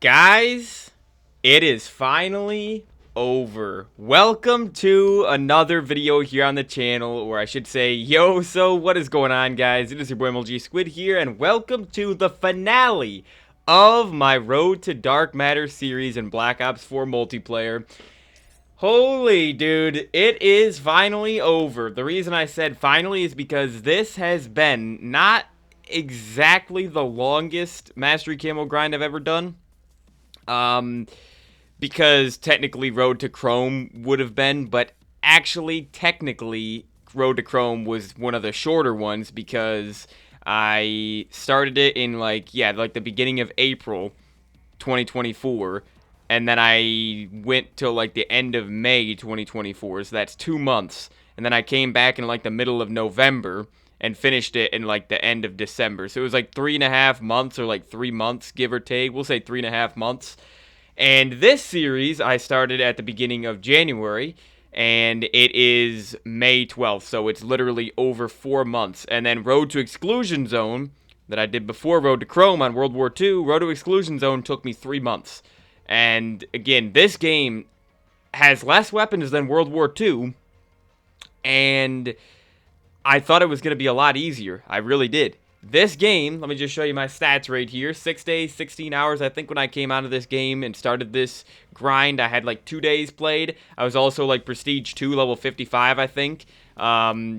Guys, it is finally over. Welcome to another video here on the channel, or I should say, so what is going on, guys? It is your boy MLG Squid here, and welcome to the finale of my Road to Dark Matter series in Black Ops 4 multiplayer. Holy dude, it is finally over. The reason I said finally is because this has been not exactly the longest Mastery Camo grind I've ever done. Because technically Road to Chrome would have been, but actually, technically, Road to Chrome was one of the shorter ones because I started it in, like the beginning of April 2024, and then I went till, like, the end of May 2024, so that's 2 months, and then I came back in, like, the middle of November and finished it in, like, the end of December, so it was, like, 3.5 months, or, like, 3 months, give or take. We'll say 3.5 months. And this series I started at the beginning of January, and it is May 12th, so it's literally over 4 months. And then Road to Exclusion Zone, that I did before Road to Chrome on World War II, Road to Exclusion Zone took me 3 months. And again, this game has less weapons than World War II, and I thought it was going to be a lot easier. I really did. This game, let me just show you my stats right here. 6 days, 16 hours. I think when I came out of this game and started this grind, I had like 2 days played. I was also like Prestige 2, level 55, I think.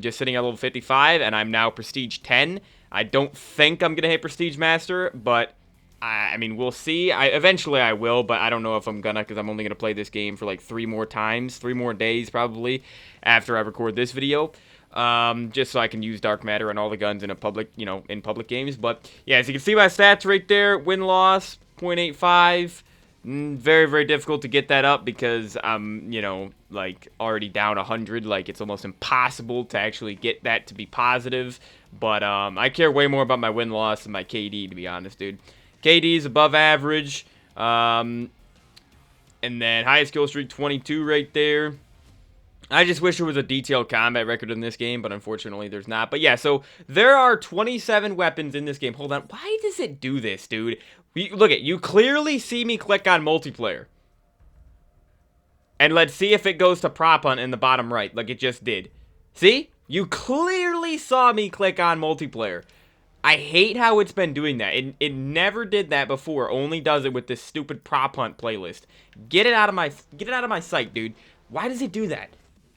Just sitting at level 55, and I'm now Prestige 10. I don't think I'm going to hit Prestige Master, but I mean, we'll see. Eventually I will, but I don't know if I'm gonna, because I'm only going to play this game for like 3 more times, 3 more days probably, after I record this video. Just so I can use Dark Matter and all the guns in a public, in public games. But yeah, as you can see my stats right there, win-loss, 0.85. Very, very difficult to get that up because I'm, like, already down 100. Like, it's almost impossible to actually get that to be positive. But, I care way more about my win-loss than my KD, to be honest, dude. KD is above average. And then highest kill streak, 22 right there. I just wish there was a detailed combat record in this game, but unfortunately there's not. But yeah, so there are 27 weapons in this game. Hold on. Why does it do this, dude? Look at, you clearly see me click on multiplayer. And let's see if it goes to prop hunt in the bottom right, like it just did. See? You clearly saw me click on multiplayer. I hate how it's been doing that. It never did that before. Only does it with this stupid prop hunt playlist. Get it out of my sight, dude. Why does it do that?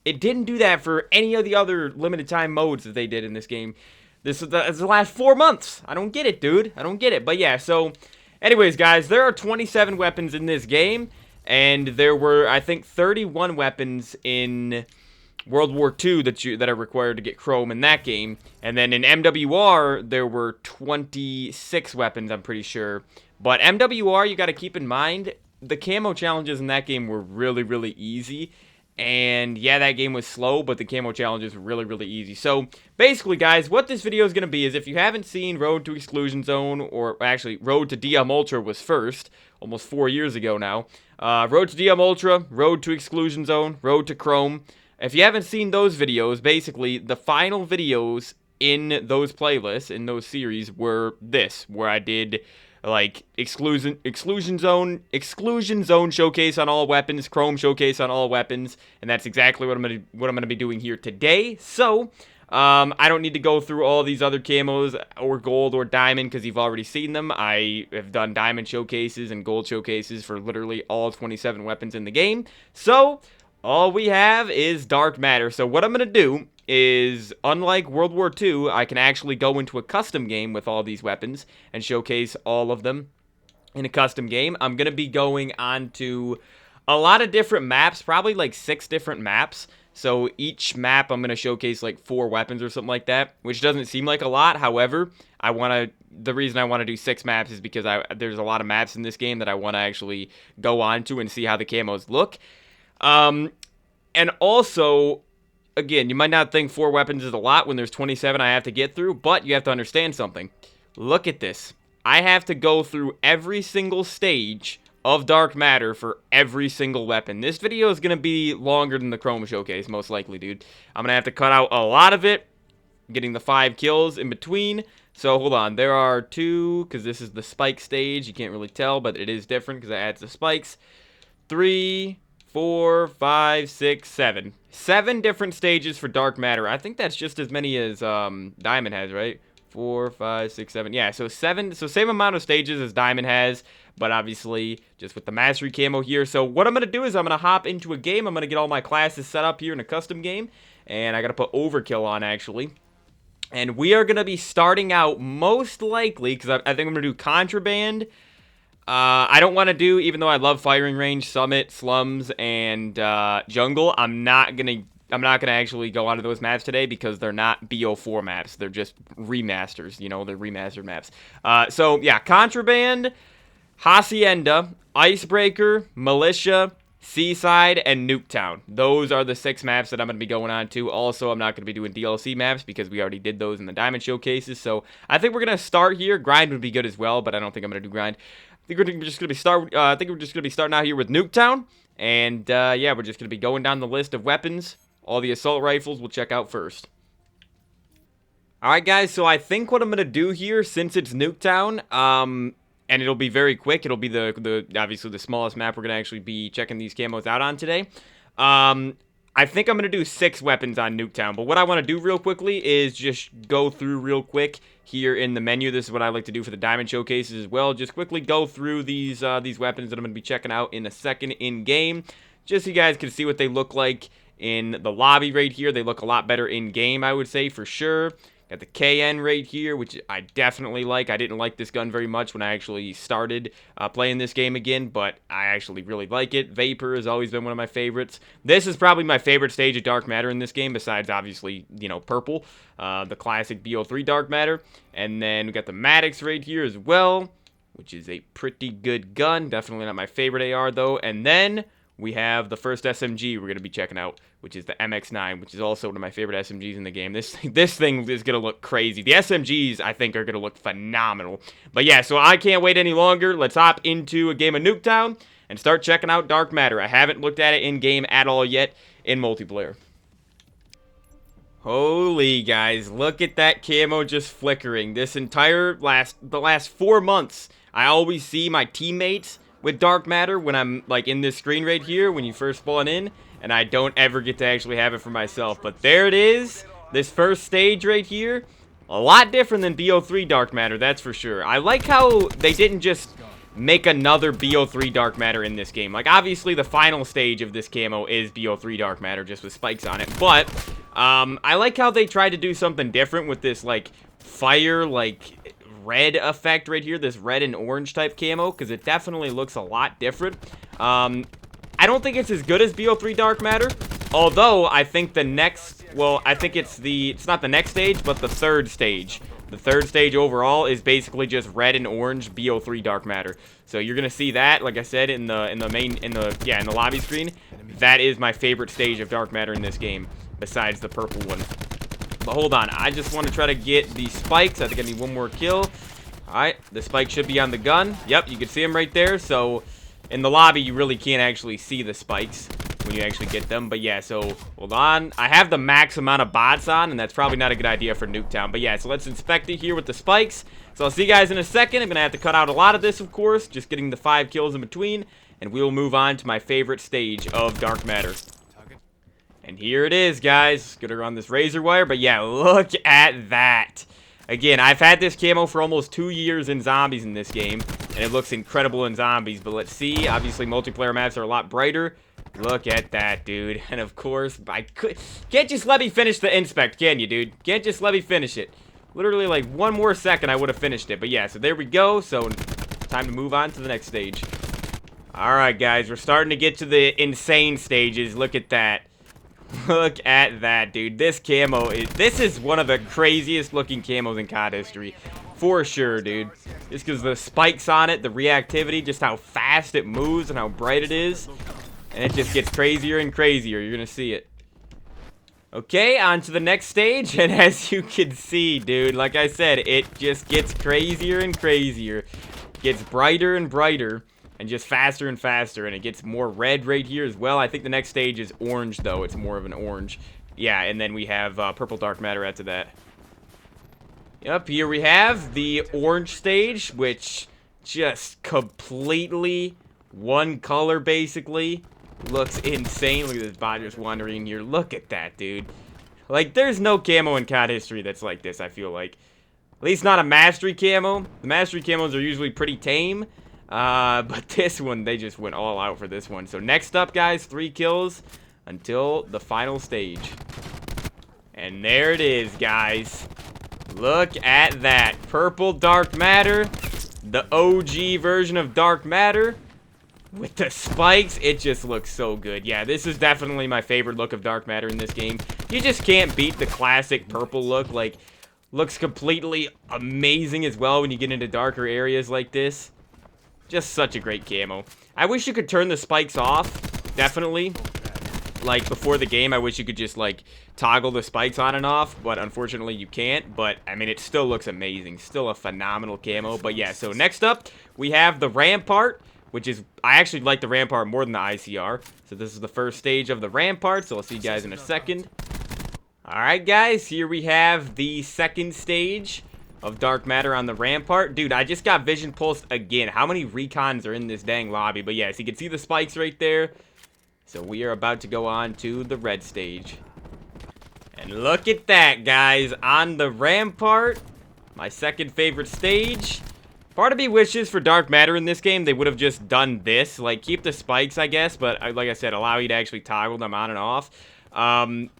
It didn't do that for any of the other limited time modes that they did in this game. This is the last 4 months. I don't get it, dude. I don't get it. But yeah, so anyways, guys, there are 27 weapons in this game, and there were, I think, 31 weapons in World War II that are required to get Chrome in that game. And then in MWR, there were 26 weapons, I'm pretty sure. But MWR, you got to keep in mind, the camo challenges in that game were really, really easy. And yeah, that game was slow, but the camo challenges were really, really easy. So basically, guys, what this video is going to be is, if you haven't seen Road to Exclusion Zone, or actually Road to DM Ultra was first, almost 4 years ago now. Road to DM Ultra, Road to Exclusion Zone, Road to Chrome. If you haven't seen those videos, basically the final videos in those playlists, in those series, were this, where I did like exclusion zone showcase on all weapons, Chrome showcase on all weapons, and that's exactly what I'm gonna be doing here today. So I don't need to go through all these other camos or gold or diamond because you've already seen them. I have done diamond showcases and gold showcases for literally all 27 weapons in the game. So all we have is Dark Matter. So what I'm gonna do is, unlike World War II, I can actually go into a custom game with all these weapons and showcase all of them in a custom game. I'm going to be going on to a lot of different maps, probably like 6 different maps. So each map I'm going to showcase like 4 weapons or something like that, which doesn't seem like a lot. However, the reason I want to do 6 maps is because there's a lot of maps in this game that I want to actually go on to and see how the camos look. And also, again, you might not think 4 weapons is a lot when there's 27 I have to get through, but you have to understand something. Look at this. I have to go through every single stage of Dark Matter for every single weapon. This video is going to be longer than the Chrome showcase, most likely, dude. I'm going to have to cut out a lot of it, getting the 5 kills in between. So hold on, there are 2, because this is the spike stage. You can't really tell, but it is different because it adds the spikes. 3, 4, 5, 6, 7. 7 different stages for dark matter. I think that's just as many as Diamond has, right? 4, 5, 6, 7. Yeah, so 7. So same amount of stages as Diamond has, but obviously just with the mastery camo here. So what I'm going to do is I'm going to hop into a game. I'm going to get all my classes set up here in a custom game. And I got to put overkill on, actually. And we are going to be starting out most likely, because I think I'm going to do contraband. I don't want to do, even though I love firing range, summit, slums, and jungle. I'm not gonna actually go onto those maps today because they're not BO4 maps. They're just remasters. You know, they're remastered maps. So yeah, contraband, hacienda, icebreaker, militia, seaside, and nuketown. Those are the 6 maps that I'm going to be going on to. Also, I'm not going to be doing DLC maps because we already did those in the diamond showcases. So I think we're going to start here. Grind would be good as well, but I don't think I'm going to do grind. I think we're just going to be starting out here with Nuketown, and yeah, we're just going to be going down the list of weapons. All the assault rifles we'll check out first. Alright guys, so I think what I'm going to do here, since it's Nuketown, and it'll be very quick, it'll be the obviously the smallest map we're going to actually be checking these camos out on today. I think I'm going to do 6 weapons on Nuketown, but what I want to do real quickly is just go through real quick here in the menu. This is what I like to do for the diamond showcases as well. Just quickly go through these weapons that I'm going to be checking out in a second in-game, just so you guys can see what they look like in the lobby right here. They look a lot better in-game, I would say, for sure. Got the KN right here, which I definitely like. I didn't like this gun very much when I actually started playing this game again, but I actually really like it. Vapor has always been one of my favorites. This is probably my favorite stage of Dark Matter in this game, besides, obviously, you know, Purple, the classic BO3 Dark Matter. And then we got the Maddox right here as well, which is a pretty good gun. Definitely not my favorite AR, though. And then we have the first SMG we're going to be checking out, which is the MX9, which is also one of my favorite SMGs in the game. This thing is going to look crazy. The SMGs, I think, are going to look phenomenal. But yeah, so I can't wait any longer. Let's hop into a game of Nuketown and start checking out Dark Matter. I haven't looked at it in-game at all yet in multiplayer. Holy guys, look at that camo just flickering. This entire the last 4 months, I always see my teammates with Dark Matter when I'm like in this screen right here when you first spawn in, and I don't ever get to actually have it for myself. But there it is, this first stage right here. A lot different than BO3 Dark Matter, that's for sure. I like how they didn't just make another BO3 Dark Matter in this game. Like, obviously the final stage of this camo is BO3 Dark Matter, just with spikes on it. But I like how they tried to do something different with this like fire, like red effect right here, this red and orange type camo, because it definitely looks a lot different. I don't think it's as good as BO3 Dark Matter, although I think the next, well, I think it's not the next stage, but the third stage. The third stage overall is basically just red and orange BO3 Dark Matter. So you're gonna see that, like I said, in the lobby screen. That is my favorite stage of Dark Matter in this game, besides the purple one. But hold on, I just want to try to get the spikes. I think I need one more kill. Alright, the spike should be on the gun. Yep, you can see them right there. So, in the lobby, you really can't actually see the spikes when you actually get them. But yeah, so, hold on. I have the max amount of bots on, and that's probably not a good idea for Nuketown. But yeah, so let's inspect it here with the spikes. So I'll see you guys in a second. I'm going to have to cut out a lot of this, of course. Just getting the 5 kills in between. And we'll move on to my favorite stage of Dark Matter. And here it is, guys. Gonna run this razor wire, but yeah, look at that. Again, I've had this camo for almost 2 years in zombies in this game, and it looks incredible in zombies. But let's see. Obviously, multiplayer maps are a lot brighter. Look at that, dude. And of course, can't just let me finish the inspect, can you, dude? Can't just let me finish it. Literally, like, 1 more second, I would have finished it. But yeah, so there we go. So, time to move on to the next stage. Alright, guys. We're starting to get to the insane stages. Look at that. Look at that, dude. This camo this is one of the craziest looking camos in COD history. For sure, dude. Just because the spikes on it, the reactivity, just how fast it moves and how bright it is. And it just gets crazier and crazier. You're going to see it. Okay, on to the next stage. And as you can see, dude, like I said, it just gets crazier and crazier. Gets brighter and brighter. And just faster and faster, and it gets more red right here as well. I think the next stage is orange, though. It's more of an orange. Yeah, and then we have purple Dark Matter after that. Yep, here we have the orange stage, which just completely one color, basically. Looks insane. Look at this bot just wandering here. Look at that, dude. Like, there's no camo in COD history that's like this, I feel like. At least not a mastery camo. The mastery camos are usually pretty tame. But this one, they just went all out for this one. So next up, guys, 3 kills until the final stage. And there it is, guys. Look at that. Purple Dark Matter. The OG version of Dark Matter. With the spikes, it just looks so good. Yeah, this is definitely my favorite look of Dark Matter in this game. You just can't beat the classic purple look. Like, looks completely amazing as well when you get into darker areas like this. Just such a great camo. I wish you could turn the spikes off. Definitely. Like, before the game, I wish you could just, like, toggle the spikes on and off, but unfortunately you can't. But, I mean, it still looks amazing. Still a phenomenal camo. But, yeah, so next up, we have the Rampart, which is, I actually like the Rampart more than the ICR. So this is the first stage of the Rampart, so I'll see you guys in a second. Alright, guys, here we have the second stage of Dark Matter on the Rampart. Dude, I just got Vision Pulsed again. How many recons are in this dang lobby? But, yeah, so you can see the spikes right there. So we are about to go on to the red stage. And look at that, guys. On the Rampart, my second favorite stage. Part of me wishes for Dark Matter in this game, they would have just done this. Like, keep the spikes, I guess. But, like I said, allow you to actually toggle them on and off. And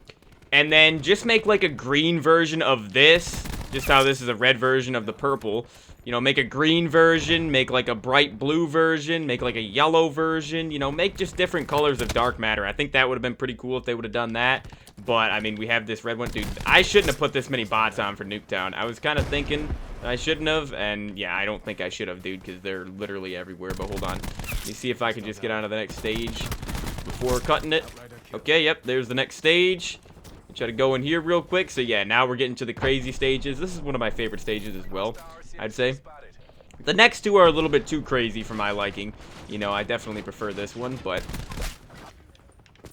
then just make, like, a green version of this. Just how this is a red version of the purple. You know, make a green version, make like a bright blue version, make like a yellow version, you know, make just different colors of Dark Matter. I think that would have been pretty cool if they would have done that. But, I mean, we have this red one. Dude, I shouldn't have put this many bots on for Nuketown. I was kind of thinking that I shouldn't have, and yeah, I don't think I should have, dude, because they're literally everywhere. But hold on. Let me see if I can just get on to the next stage before cutting it. Okay, yep, there's the next stage. Try to go in here real quick. So, yeah, now we're getting to the crazy stages. This is one of my favorite stages as well, I'd say. The next two are a little bit too crazy for my liking. You know, I definitely prefer this one, but...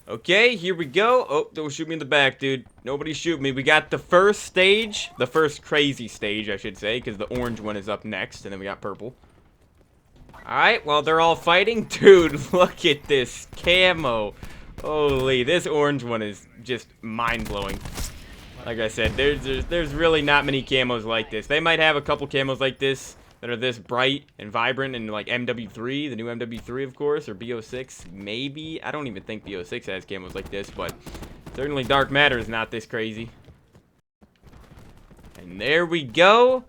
Okay, here we go. Oh, don't shoot me in the back, dude. Nobody shoot me. We got the first stage. The first crazy stage, I should say, because the orange one is up next, and then we got purple. Alright, well, they're all fighting. Dude, look at this camo. Holy, this orange one is just mind-blowing. Like I said, there's really not many camos like this. They might have a couple camos like this that are this bright and vibrant and like MW3, the new MW3 of course, or BO6, maybe. I don't even think BO6 has camos like this, but certainly Dark Matter is not this crazy. And there we go.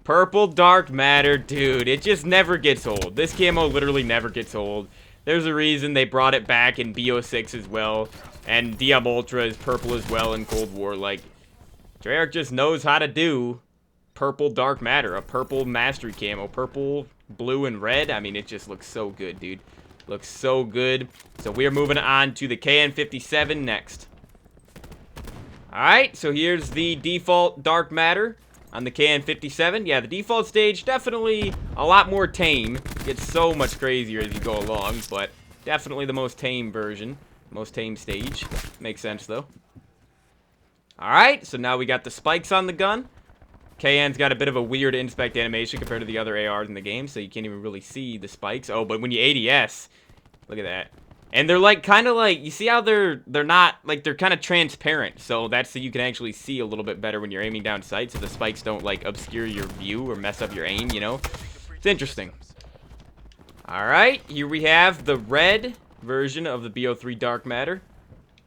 Purple Dark Matter, dude, it just never gets old. This camo literally never gets old. There's a reason they brought it back in BO6 as well, and DM Ultra is purple as well in Cold War. Like, Treyarch just knows how to do Purple Dark Matter, a purple mastery camo, purple, blue, and red. I mean, it just looks so good, dude. Looks so good. So we're moving on to the KN57 next. Alright, so here's the default Dark Matter on the KN57. Yeah, the default stage, definitely a lot more tame. Gets so much crazier as you go along, but definitely the most tame version. Most tame stage. Makes sense, though. Alright, so now we got the spikes on the gun. KN's got a bit of a weird inspect animation compared to the other ARs in the game, so you can't even really see the spikes. Oh, but when you ADS, look at that. And they're like, kind of like, you see how they're not, like, they're kind of transparent. So that's so you can actually see a little bit better when you're aiming down sight, so the spikes don't, like, obscure your view or mess up your aim, you know? It's interesting. Alright, here we have the red version of the BO3 Dark Matter.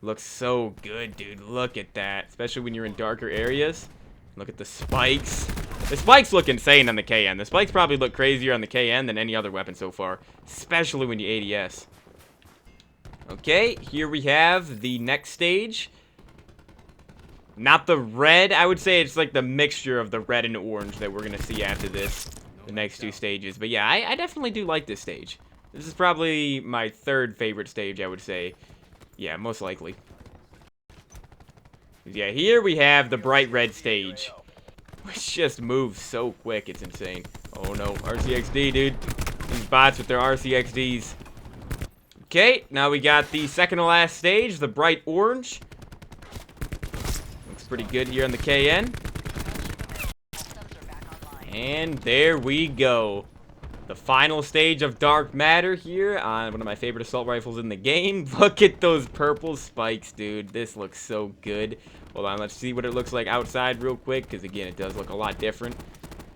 Looks so good, dude. Look at that. Especially when you're in darker areas. Look at the spikes. The spikes look insane on the KN. The spikes probably look crazier on the KN than any other weapon so far. Especially when you ADS. Okay, here we have the next stage. Not the red. I would say it's like the mixture of the red and orange that we're going to see after this. The next two stages. But yeah, I definitely do like this stage. This is probably my third favorite stage, I would say. Yeah, most likely. Yeah, here we have the bright red stage. Which just moves so quick, it's insane. Oh no, RCXD, dude. These bots with their RCXDs. Okay, now we got the second to last stage, the bright orange. Looks pretty good here on the KN. And there we go. The final stage of Dark Matter here on one of my favorite assault rifles in the game. Look at those purple spikes, dude. This looks so good. Hold on, let's see what it looks like outside real quick, because again, it does look a lot different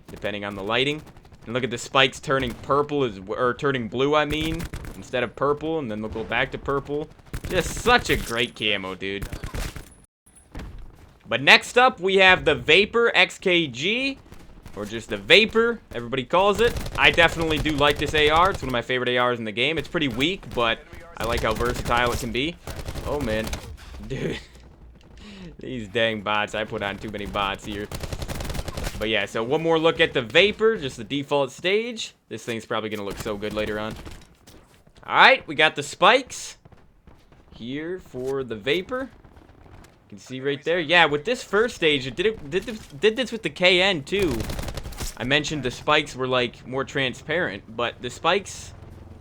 depending on the lighting. And look at the spikes turning purple, or turning blue, I mean, instead of purple, and then they'll go back to purple. Just such a great camo, dude. But next up, we have the Vapor XKG. Or just the Vapor, everybody calls it. I definitely do like this AR. It's one of my favorite ARs in the game. It's pretty weak, but I like how versatile it can be. Oh, man. Dude. These dang bots. I put on too many bots here. But yeah, so one more look at the Vapor. Just the default stage. This thing's probably going to look so good later on. Alright, we got the spikes here for the Vapor. You can see right there. Yeah, with this first stage, it did this with the KN too. I mentioned the spikes were like more transparent, but the spikes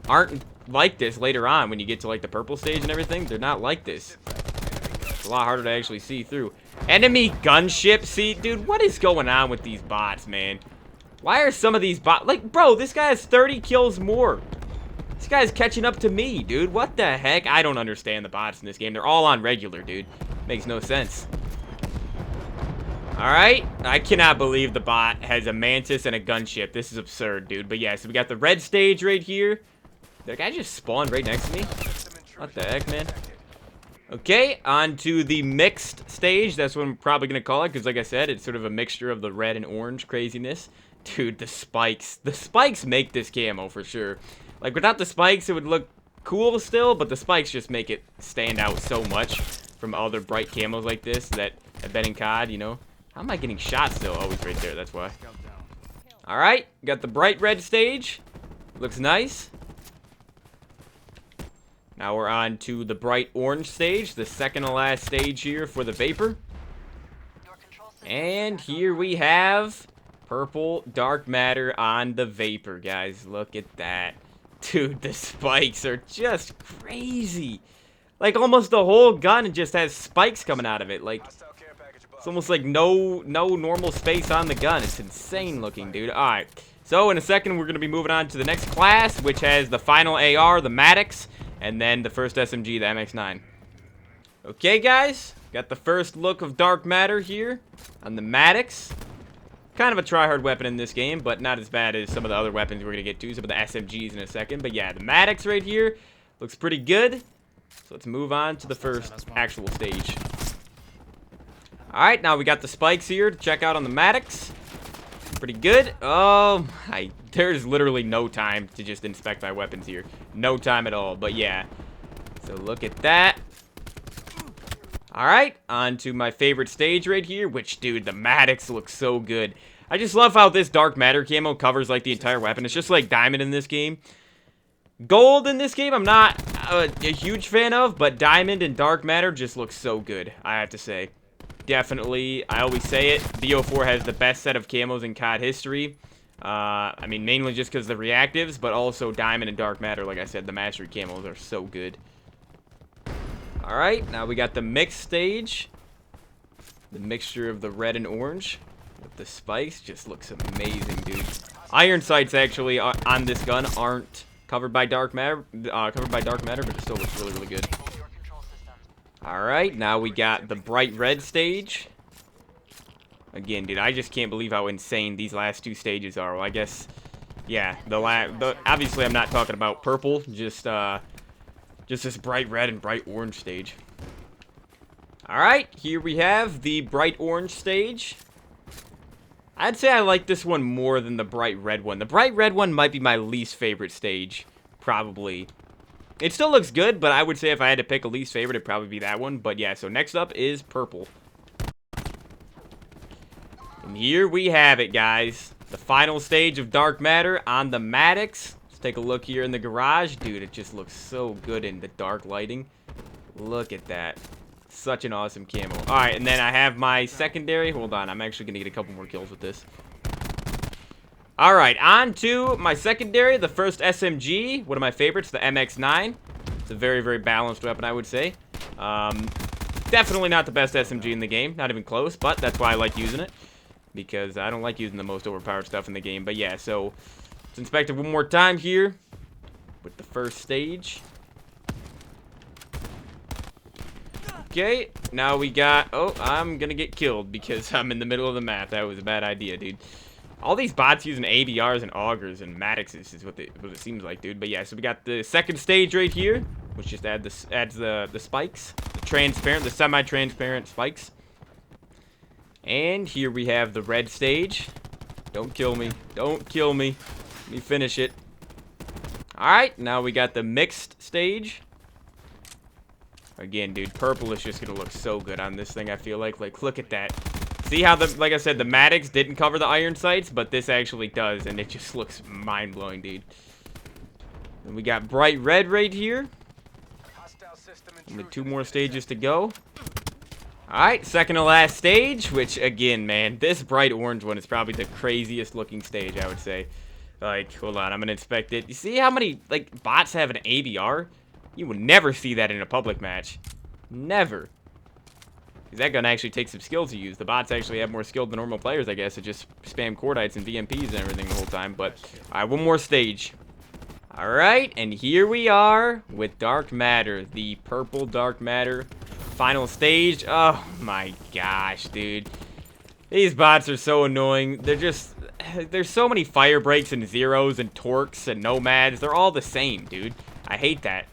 aren't like this later on when you get to like the purple stage and everything. They're not like this. It's a lot harder to actually see through. Enemy gunship. See, dude, what is going on with these bots, man? Why are some of these bots like, bro, this guy has 30 kills more. This guy's catching up to me, dude. What the heck? I don't understand the bots in this game. They're all on regular, dude. Makes no sense. Alright. I cannot believe the bot has a mantis and a gunship. This is absurd, dude. But yeah, so we got the red stage right here. Did that guy just spawn right next to me? What the heck, man? Okay, on to the mixed stage. That's what I'm probably going to call it, because like I said, it's sort of a mixture of the red and orange craziness. Dude, the spikes. The spikes make this camo for sure. Like, without the spikes, it would look cool still, but the spikes just make it stand out so much from other bright camos like this that have been in COD, you know? How am I getting shot still? Oh, he's right there, that's why. Alright, got the bright red stage. Looks nice. Now we're on to the bright orange stage, the second to last stage here for the Vapor. And here we have purple Dark Matter on the Vapor, guys. Look at that. Dude, the spikes are just crazy. Like, almost the whole gun just has spikes coming out of it. Like, it's almost like no normal space on the gun. It's insane looking, dude. Alright. So, in a second, we're going to be moving on to the next class, which has the final AR, the Maddox, and then the first SMG, the MX-9. Okay, guys. Got the first look of Dark Matter here on the Maddox. Kind of a try-hard weapon in this game, but not as bad as some of the other weapons we're going to get to. Some of the SMGs in a second. But yeah, the Maddox right here looks pretty good. So let's move on to the first actual stage. Alright, now we got the spikes here to check out on the Maddox. Pretty good. Oh, there's literally no time to just inspect my weapons here. No time at all, but yeah. So look at that. Alright, on to my favorite stage right here, which, dude, the Maddox looks so good. I just love how this Dark Matter camo covers, like, the entire weapon. It's just like Diamond in this game. Gold in this game, I'm not a huge fan of, but Diamond and Dark Matter just look so good, I have to say. Definitely, I always say it, BO4 has the best set of camos in COD history. I mean, mainly just because of the reactives, but also Diamond and Dark Matter, like I said, the Mastery camos are so good. Alright, now we got the mixed stage. The mixture of the red and orange with the spikes just looks amazing, dude. Iron sights actually on this gun aren't covered by Dark Matter, but it still looks really, really good. Alright, now we got the bright red stage. Again, dude, I just can't believe how insane these last two stages are. Well, I guess, yeah, obviously I'm not talking about purple, just this bright red and bright orange stage. Alright, here we have the bright orange stage. I'd say I like this one more than the bright red one. The bright red one might be my least favorite stage, probably. It still looks good, but I would say if I had to pick a least favorite, it'd probably be that one. But yeah, so next up is purple. And here we have it, guys. The final stage of Dark Matter on the Maddox. Let's take a look here in the garage. Dude, it just looks so good in the dark lighting. Look at that. Such an awesome camo. Alright, and then I have my secondary. Hold on, I'm actually going to get a couple more kills with this. Alright, on to my secondary, the first SMG. One of my favorites, the MX-9. It's a very, very balanced weapon, I would say. Definitely not the best SMG in the game. Not even close, but that's why I like using it. because I don't like using the most overpowered stuff in the game. But yeah, so let's inspect it one more time here with the first stage. Okay, now we got... Oh, I'm gonna get killed because I'm in the middle of the map. That was a bad idea, dude. All these bots using ABRs and augers and Maddoxes is what it seems like, dude. But yeah, so we got the second stage right here, which just adds the spikes, the transparent, the semi-transparent spikes. And here we have the red stage. Don't kill me. Don't kill me. Let me finish it. Alright, now we got the mixed stage. Again, dude, purple is just going to look so good on this thing, I feel like. Like, look at that. See how, like I said, the Maddox didn't cover the iron sights, but this actually does, and it just looks mind-blowing, dude. And we got bright red right here. Only 2 more stages to go. Alright, second to last stage, which, again, man, this bright orange one is probably the craziest looking stage, I would say. Like, hold on, I'm going to inspect it. You see how many, like, bots have an ABR? You would never see that in a public match. Never. Because that gun actually takes some skill to use. The bots actually have more skill than normal players, I guess. It just spam cordites and VMPs and everything the whole time. But, alright, one more stage. Alright, and here we are with Dark Matter. The purple Dark Matter final stage. Oh my gosh, dude. These bots are so annoying. They're just... There's so many fire breaks and zeros and torques and nomads. They're all the same, dude. I hate that.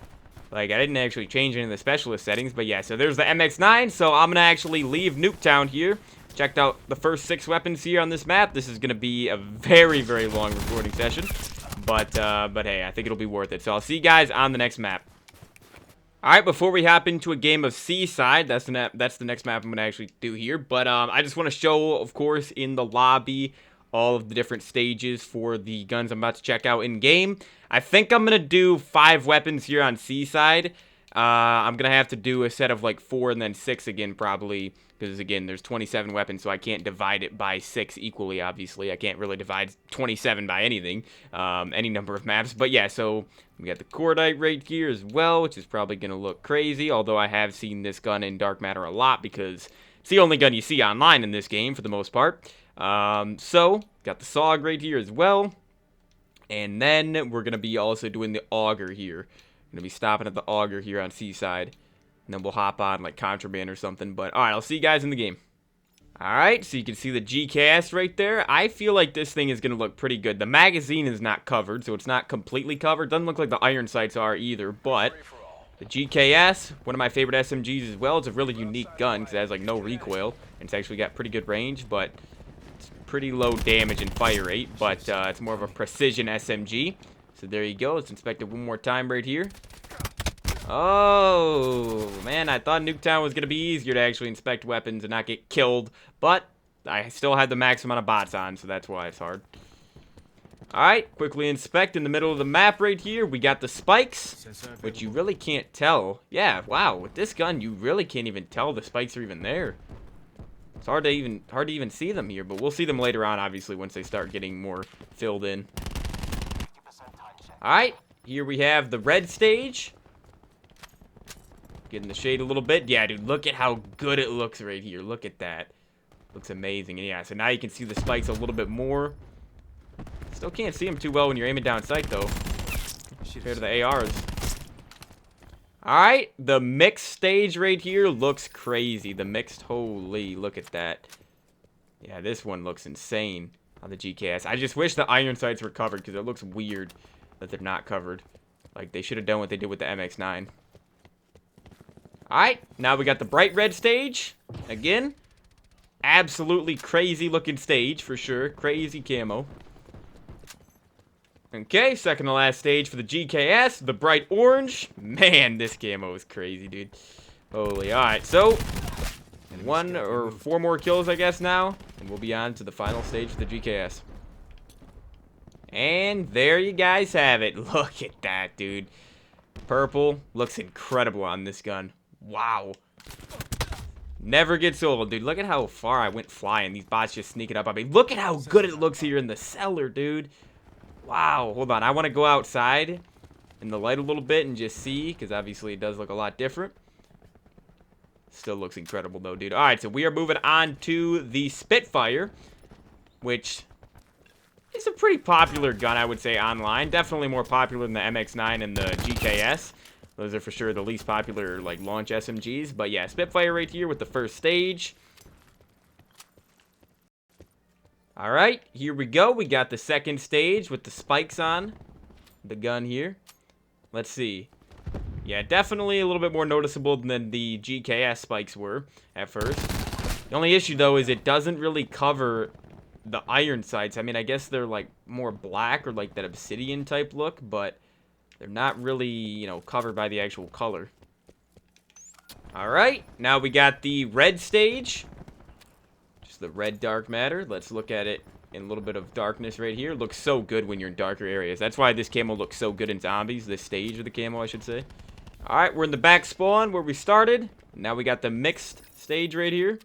Like, I didn't actually change any of the specialist settings, but yeah, so there's the MX-9, so I'm gonna actually leave Nuketown here. Checked out the first 6 weapons here on this map. This is gonna be a very, very long recording session, but hey, I think it'll be worth it. So I'll see you guys on the next map. Alright, before we hop into a game of Seaside, that's the next map I'm gonna actually do here, but I just want to show, of course, in the lobby, all of the different stages for the guns I'm about to check out in-game. I think I'm going to do 5 weapons here on Seaside. I'm going to have to do a set of like 4 and then 6 again probably. Because again, there's 27 weapons, so I can't divide it by 6 equally, obviously. I can't really divide 27 by anything. Any number of maps. But yeah, so we got the cordite right here as well, which is probably going to look crazy. Although I have seen this gun in Dark Matter a lot because it's the only gun you see online in this game for the most part. So, got the SOG right here as well. And then we're going to be also doing the auger here. Going to be stopping at the auger here on Seaside. And then we'll hop on like Contraband or something. But, alright, I'll see you guys in the game. Alright, so you can see the GKS right there. I feel like this thing is going to look pretty good. The magazine is not covered, so it's not completely covered. Doesn't look like the iron sights are either, but... The GKS, one of my favorite SMGs as well. It's a really unique gun because it has like no recoil. And it's actually got pretty good range, but... pretty low damage and fire rate, but it's more of a precision SMG. So there you go. Let's inspect it one more time right here. Oh, man, I thought Nuketown was going to be easier to actually inspect weapons and not get killed, but I still had the max amount of bots on, so that's why it's hard. Alright, quickly inspect in the middle of the map right here. We got the spikes, which you really can't tell. Yeah, wow, with this gun, you really can't even tell the spikes are even there. It's hard to even see them here, but we'll see them later on, obviously, once they start getting more filled in. Alright, here we have the red stage. Get in the shade a little bit. Yeah, dude, look at how good it looks right here. Look at that. Looks amazing. And yeah, so now you can see the spikes a little bit more. Still can't see them too well when you're aiming down sight, though, compared to the ARs. Alright, the mixed stage right here looks crazy. The mixed, holy, look at that. Yeah, this one looks insane on the GKS. I just wish the iron sights were covered because it looks weird that they're not covered. Like, they should have done what they did with the MX-9. Alright, now we got the bright red stage. Again, absolutely crazy looking stage for sure. Crazy camo. Okay, second to last stage for the GKS, the bright orange. Man, this camo is crazy, dude. Holy, alright, so 1 or 4 more kills, I guess, now. And we'll be on to the final stage for the GKS. And there you guys have it. Look at that, dude. Purple looks incredible on this gun. Wow. Never gets old, dude. Look at how far I went flying. These bots just sneaking up on me. Look at how good it looks here in the cellar, dude. Wow. Hold on. I want to go outside in the light a little bit and just see, because obviously it does look a lot different. Still looks incredible, though, dude. All right, so we are moving on to the Spitfire. which is a pretty popular gun, I would say, online. Definitely more popular than the MX-9 and the GKS. Those are for sure the least popular, like, launch SMGs. But yeah, Spitfire right here with the first stage. Alright, here we go. We got the second stage with the spikes on the gun here. Let's see. Yeah, definitely a little bit more noticeable than the GKS spikes were at first. The only issue, though, is it doesn't really cover the iron sights. I mean, I guess they're, like, more black or, like, that obsidian type look, but they're not really, you know, covered by the actual color. Alright, now we got the red stage. Just the red dark matter. Let's look at it in a little bit of darkness right here. Looks so good when you're in darker areas. That's why this camo looks so good in zombies. This stage of the camo, I should say. Alright, we're in the back spawn where we started. Now we got the mixed stage right here.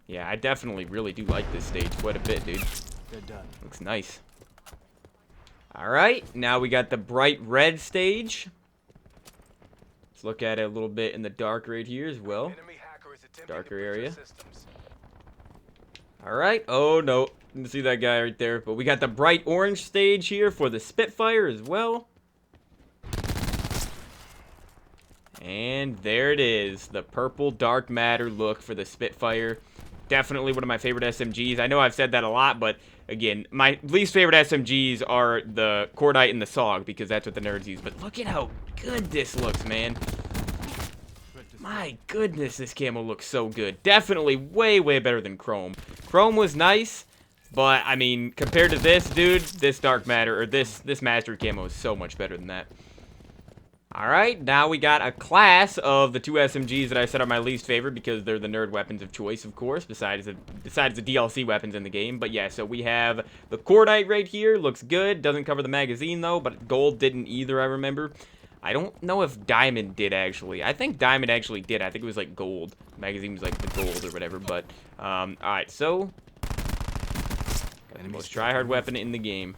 Yeah, I definitely really do like this stage quite a bit, dude. Good done. Looks nice. Alright, now we got the bright red stage. Let's look at it a little bit in the dark right here as well. Darker area. Alright, oh no, didn't see that guy right there. But we got the bright orange stage here for the Spitfire as well. And there it is, the purple dark matter look for the Spitfire. Definitely one of my favorite SMGs. I know I've said that a lot, but again, my least favorite SMGs are the Cordite and the SOG because that's what the nerds use. But look at how good this looks, man. My goodness, this camo looks so good. Definitely way, way better than Chrome. Chrome was nice, but I mean, compared to this, dude, this dark matter, or this master camo is so much better than that. Alright, now we got a class of the two SMGs that I said are my least favorite because they're the nerd weapons of choice, of course, besides the DLC weapons in the game. But yeah, so we have the Cordite right here. Looks good. Doesn't cover the magazine, though, but Gold didn't either, I remember. I don't know if Diamond did, actually. I think Diamond actually did. I think it was, like, Gold. The magazine was, like, the Gold or whatever, but, alright, so got the most tryhard weapon in the game.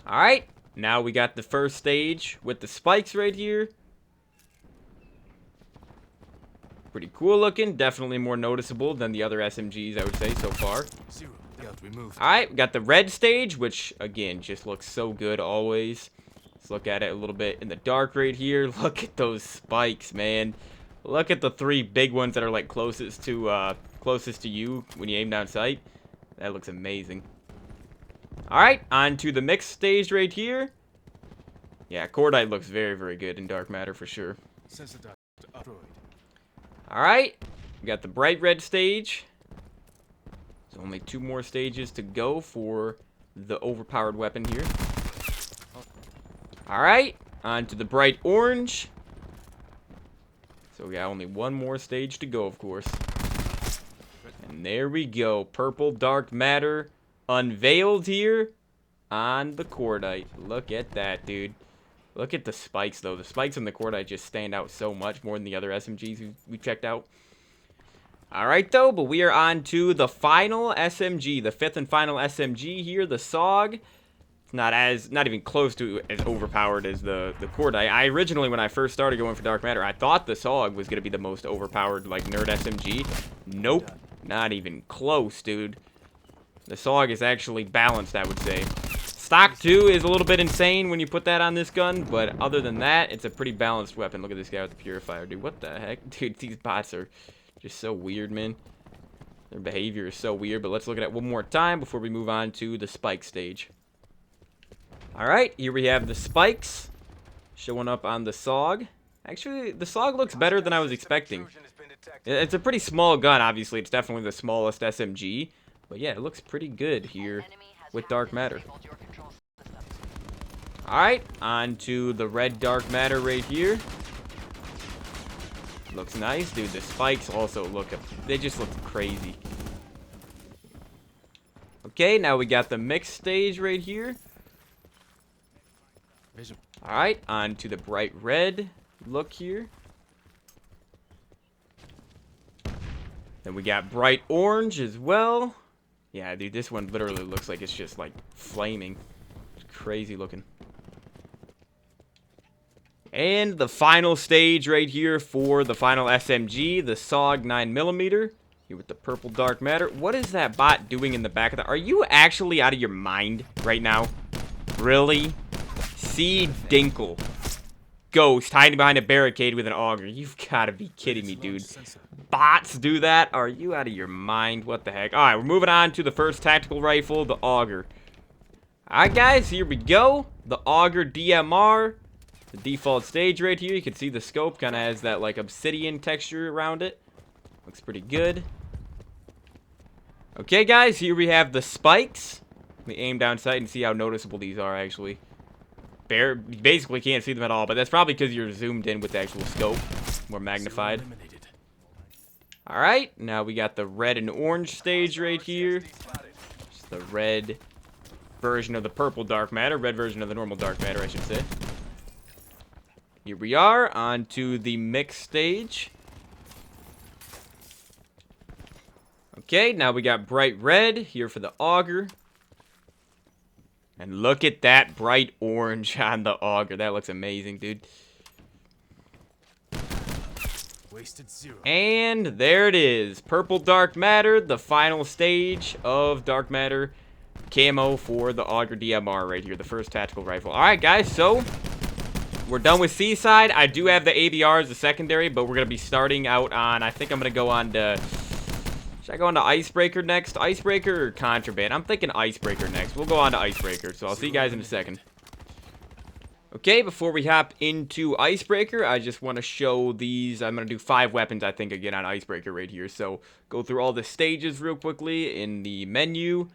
Alright. Now we got the first stage with the spikes right here. Pretty cool looking. Definitely more noticeable than the other SMGs, I would say, so far. Alright, we got the red stage, which, again, just looks so good always. Let's look at it a little bit in the dark right here. Look at those spikes, man. Look at the three big ones that are, like, closest to you when you aim down sight. That looks amazing. Alright, on to the mixed stage right here. Yeah, Cordite looks very, very good in dark matter for sure. Alright, we got the bright red stage. There's only two more stages to go for the overpowered weapon here. Alright, on to the bright orange. So we got only one more stage to go, of course. And there we go, purple dark matter unveiled here on the Cordite. Look at that, dude. Look at the spikes, though. The spikes on the Cordite just stand out so much more than the other SMGs we checked out. Alright, though, but we are on to the final SMG, the fifth and final SMG here, the SOG. It's not even close to as overpowered as the Cordite. I originally, when I first started going for dark matter, I thought the SOG was going to be the most overpowered, like, nerd SMG. Nope, not even close, dude. The SOG is actually balanced, I would say. Stock 2 is a little bit insane when you put that on this gun, but other than that, it's a pretty balanced weapon. Look at this guy with the Purifier, dude. What the heck? Dude, these bots are just so weird, man. Their behavior is so weird, but let's look at it one more time before we move on to the spike stage. Alright, here we have the spikes showing up on the SOG. Actually, the SOG looks better than I was expecting. It's a pretty small gun, obviously. It's definitely the smallest SMG. But yeah, it looks pretty good here with dark matter. Alright, on to the red dark matter right here. Looks nice, dude. The spikes also they just look crazy. Okay, now we got the mixed stage right here. Alright, on to the bright red look here. Then we got bright orange as well. Yeah, dude, this one literally looks like it's just, like, flaming. It's crazy looking. And the final stage right here for the final SMG, the SOG 9mm. Here with the purple dark matter. What is that bot doing in the back of the... Are you actually out of your mind right now? Really? C. Dinkle. Ghost hiding behind a barricade with an auger. You've got to be kidding me, dude. Bots do that? Are you out of your mind? What the heck? Alright, we're moving on to the first tactical rifle, the auger. Alright, guys, here we go. The auger DMR. The default stage right here. You can see the scope kind of has that, like, obsidian texture around it. Looks pretty good. Okay, guys, here we have the spikes. Let me aim down sight and see how noticeable these are, actually. You basically can't see them at all, but that's probably because you're zoomed in with the actual scope. More magnified. Alright, now we got the red and orange stage right here. Just the red version of the purple dark matter. Red version of the normal dark matter, I should say. Here we are, on to the mixed stage. Okay, now we got bright red here for the auger. And look at that bright orange on the auger. That looks amazing, dude. Wasted 0. And there it is. Purple dark matter, the final stage of dark matter camo for the auger DMR right here, the first tactical rifle. Alright, guys, so we're done with Seaside. I do have the ABR as a secondary, but we're going to be starting out on, I think I'm going to go on to... Should I go on to Icebreaker next? Icebreaker or Contraband? I'm thinking Icebreaker next. We'll go on to Icebreaker, so I'll see you guys in a second. Okay, before we hop into Icebreaker, I just want to show these. I'm going to do 5 weapons, I think, again on Icebreaker right here. So, go through all the stages real quickly in the menu.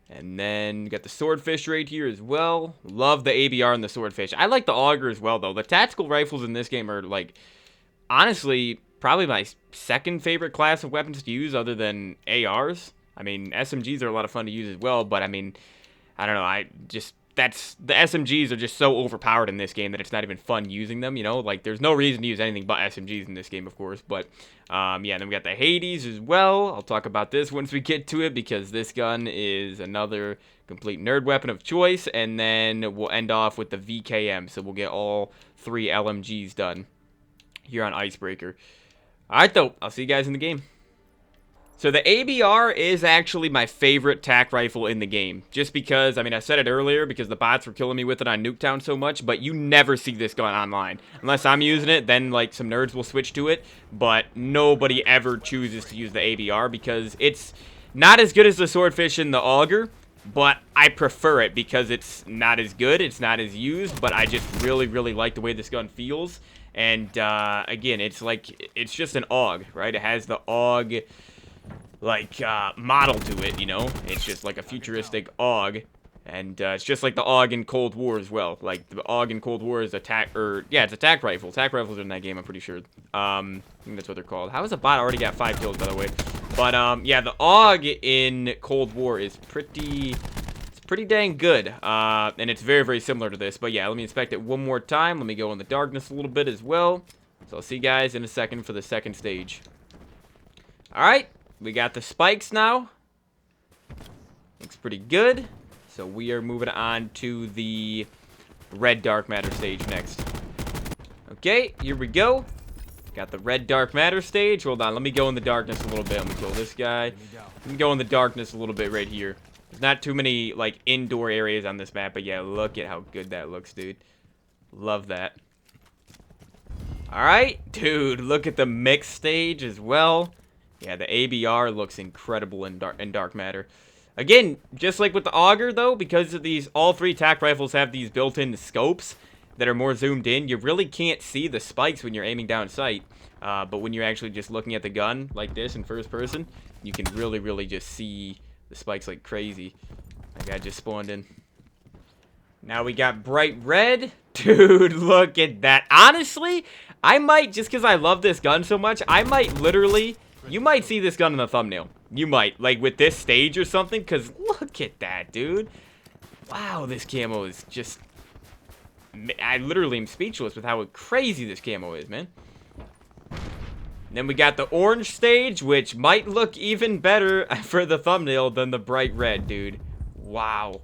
And then, got the Swordfish right here as well. Love the ABR and the Swordfish. I like the Auger as well, though. The tactical rifles in this game are, like, honestly... probably my second favorite class of weapons to use other than ARs. I mean, SMGs are a lot of fun to use as well, but I mean, I don't know, the SMGs are just so overpowered in this game that it's not even fun using them, you know? Like, there's no reason to use anything but SMGs in this game, of course, but, yeah, then we got the Hades as well. I'll talk about this once we get to it, because this gun is another complete nerd weapon of choice, and then we'll end off with the VKM, so we'll get all 3 LMGs done here on Icebreaker. Alright, though. I'll see you guys in the game. So the ABR is actually my favorite tac rifle in the game. Just because, I mean, I said it earlier because the bots were killing me with it on Nuketown so much, but you never see this gun online. Unless I'm using it, then, like, some nerds will switch to it, but nobody ever chooses to use the ABR because it's not as good as the Swordfish and the Auger, but I prefer it because it's not as good, it's not as used, but I just really, really like the way this gun feels. And, again, it's just an AUG, right? It has the AUG, like, model to it, you know? It's just like a futuristic AUG. And, it's just like the AUG in Cold War as well. Like, the AUG in Cold War is it's a tac rifle. Tac rifles are in that game, I'm pretty sure. I think that's what they're called. How has a bot already got 5 kills, by the way? But, yeah, the AUG in Cold War is pretty dang good, and it's very, very similar to this. But yeah, let me inspect it one more time. Let me go in the darkness a little bit as well. So I'll see you guys in a second for the second stage. Alright, we got the spikes now. Looks pretty good. So we are moving on to the red dark matter stage next. Okay, here we go. Got the red dark matter stage. Hold on, let me go in the darkness a little bit. Let me kill this guy. Let me go in the darkness a little bit right here. There's not too many, like, indoor areas on this map, but yeah, look at how good that looks, dude. Love that. Alright, dude, look at the mix stage as well. Yeah, the ABR looks incredible in dark matter. Again, just like with the Auger, though, because of these, all 3 tac rifles have these built-in scopes that are more zoomed in, you really can't see the spikes when you're aiming down sight. But when you're actually just looking at the gun, like this, in first person, you can really, really just see... the spikes like crazy. That guy just spawned in. Now we got bright red. Dude, look at that. Honestly, I might, just because I love this gun so much, I might literally, you might see this gun in the thumbnail. You might, like with this stage or something, because look at that, dude. Wow, this camo is just, I literally am speechless with how crazy this camo is, man. Then we got the orange stage, which might look even better for the thumbnail than the bright red, dude. Wow.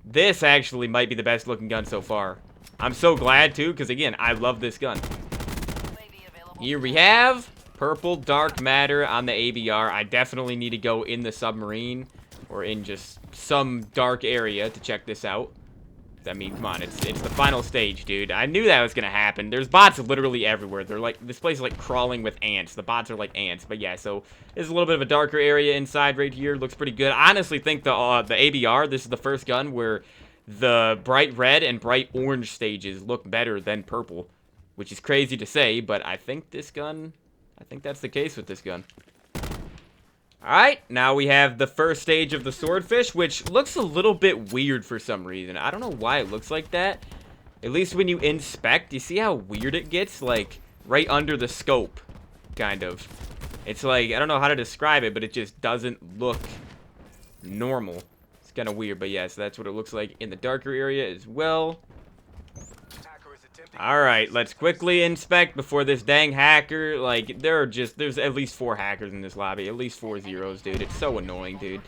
This actually might be the best looking gun so far. I'm so glad, too, because, again, I love this gun. Here we have Purple dark matter on the ABR. I definitely need to go in the submarine or in just some dark area to check this out. I mean, come on, it's the final stage, dude. I knew that was gonna happen. There's bots literally everywhere. They're like, this place is like crawling with ants. The bots are like ants. But yeah, so there's a little bit of a darker area inside right here. Looks pretty good. I honestly think the ABR, this is the first gun where the bright red and bright orange stages look better than purple, which is crazy to say, but I think this gun, I think that's the case with this gun. Alright, now we have the first stage of the swordfish, which looks a little bit weird for some reason. I don't know why it looks like that. At least when you inspect, you see how weird it gets? Like, right under the scope, kind of. It's like, I don't know how to describe it, but it just doesn't look normal. It's kind of weird, but yeah, so that's what it looks like in the darker area as well. Alright, let's quickly inspect before this dang hacker, like, there's at least 4 hackers in this lobby, at least 4 zeros, dude. It's so annoying, dude.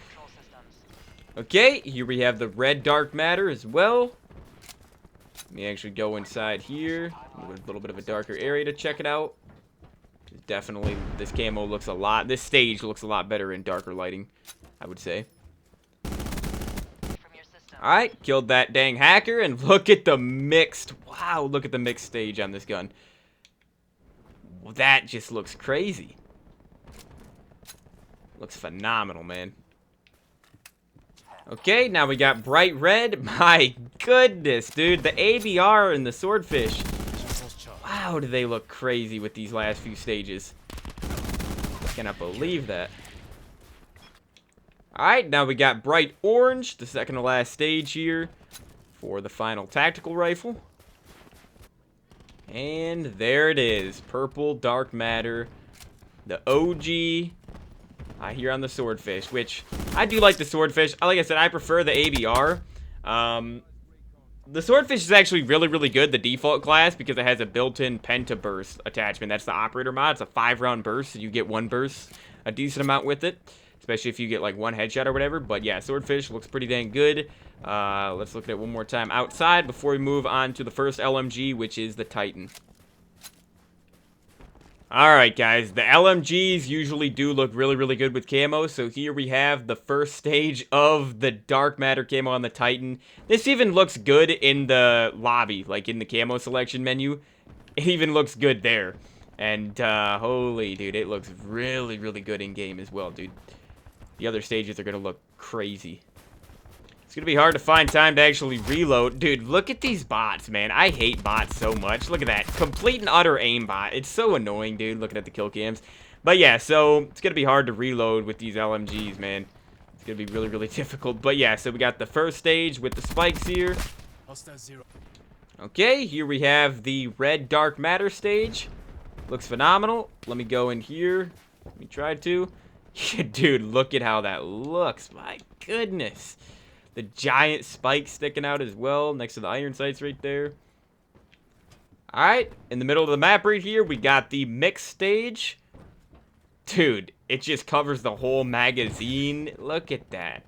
Okay, here we have the red dark matter as well. Let me actually go inside here, a little bit of a darker area to check it out. Definitely, this camo looks this stage looks a lot better in darker lighting, I would say. Alright, killed that dang hacker, and look at the mixed, wow, look at the mixed stage on this gun. Well, that just looks crazy. Looks phenomenal, man. Okay, now we got bright red. My goodness, dude, the ABR and the swordfish. Wow, do they look crazy with these last few stages. I cannot believe that. Alright, now we got bright orange, the second to last stage here for the final tactical rifle. And there it is, purple dark matter, the OG here on the swordfish, which I do like the swordfish. Like I said, I prefer the ABR. The swordfish is actually really, really good, the default class, because it has a built-in pentaburst attachment. That's the operator mod. It's a 5-round burst, so you get 1 burst, a decent amount with it. Especially if you get like 1 headshot or whatever. But yeah, swordfish looks pretty dang good. Let's look at it one more time outside before we move on to the first LMG, which is the Titan. Alright guys, the LMGs usually do look really, really good with camo. So here we have the first stage of the dark matter camo on the Titan. This even looks good in the lobby, like in the camo selection menu. It even looks good there. And holy dude, it looks really, really good in game as well, dude. The other stages are going to look crazy. It's going to be hard to find time to actually reload. Dude, look at these bots, man. I hate bots so much. Look at that. Complete and utter aimbot. It's so annoying, dude, looking at the kill cams. But yeah, so it's going to be hard to reload with these LMGs, man. It's going to be really, really difficult. But yeah, so we got the first stage with the spikes here. Okay, here we have the red dark matter stage. Looks phenomenal. Let me go in here. Let me try to. Dude, look at how that looks. My goodness. The giant spikes sticking out as well next to the iron sights right there. Alright, in the middle of the map right here, we got the mixed stage. Dude, it just covers the whole magazine. Look at that.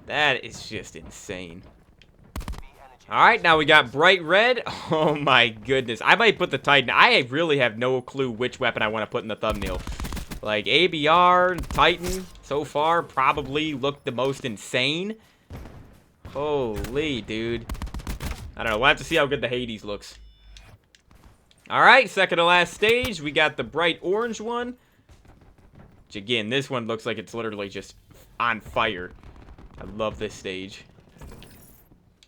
That is just insane. Alright, now we got bright red. Oh my goodness. I might put the Titan. I really have no clue which weapon I want to put in the thumbnail. Like, ABR, Titan, so far, probably look the most insane. Holy, dude. I don't know. We'll have to see how good the Hades looks. Alright, second to last stage. We got the bright orange one. Which, again, this one looks like it's literally just on fire. I love this stage.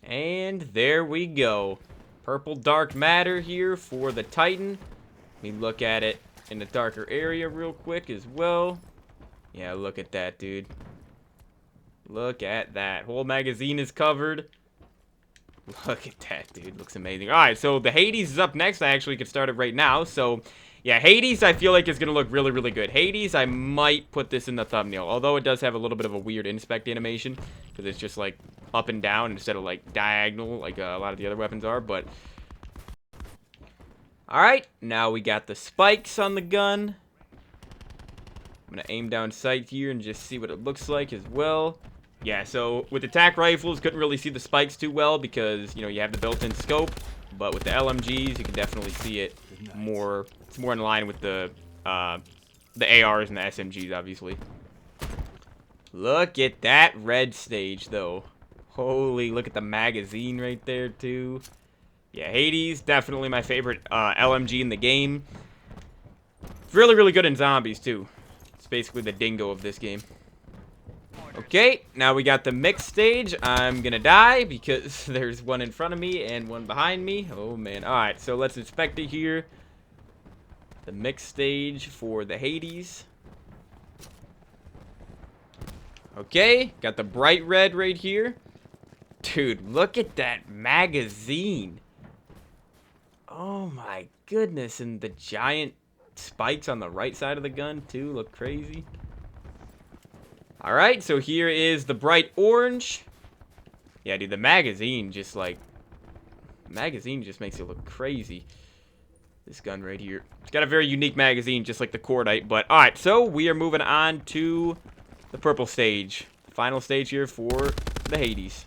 And there we go. Purple dark matter here for the Titan. Let me look at it in the darker area real quick as well. Yeah, look at that, dude. Look at that. Whole magazine is covered. Look at that, dude. Looks amazing. Alright, so the Hades is up next. I actually could start it right now. So, yeah, Hades I feel like is going to look really, really good. Hades, I might put this in the thumbnail. Although it does have a little bit of a weird inspect animation. Because it's just like up and down instead of like diagonal like a lot of the other weapons are. But alright, now we got the spikes on the gun. I'm going to aim down sight here and just see what it looks like as well. Yeah, so with the tac rifles, couldn't really see the spikes too well because, you know, you have the built-in scope. But with the LMGs, you can definitely see it It's more in line with the ARs and the SMGs, obviously. Look at that red stage, though. Holy, look at the magazine right there, too. Yeah, Hades, definitely my favorite LMG in the game. It's really, really good in zombies, too. It's basically the dingo of this game. Okay, now we got the mixed stage. I'm gonna die because there's one in front of me and one behind me. Oh, man. Alright, so let's inspect it here. The mixed stage for the Hades. Okay, got the bright red right here. Dude, look at that magazine. Oh my goodness, and the giant spikes on the right side of the gun too look crazy. Alright, so here is the bright orange. Yeah, dude, the magazine just like... magazine just makes it look crazy. This gun right here. It's got a very unique magazine, just like the Cordite. But, alright, so we are moving on to the purple stage. Final stage here for the Hades.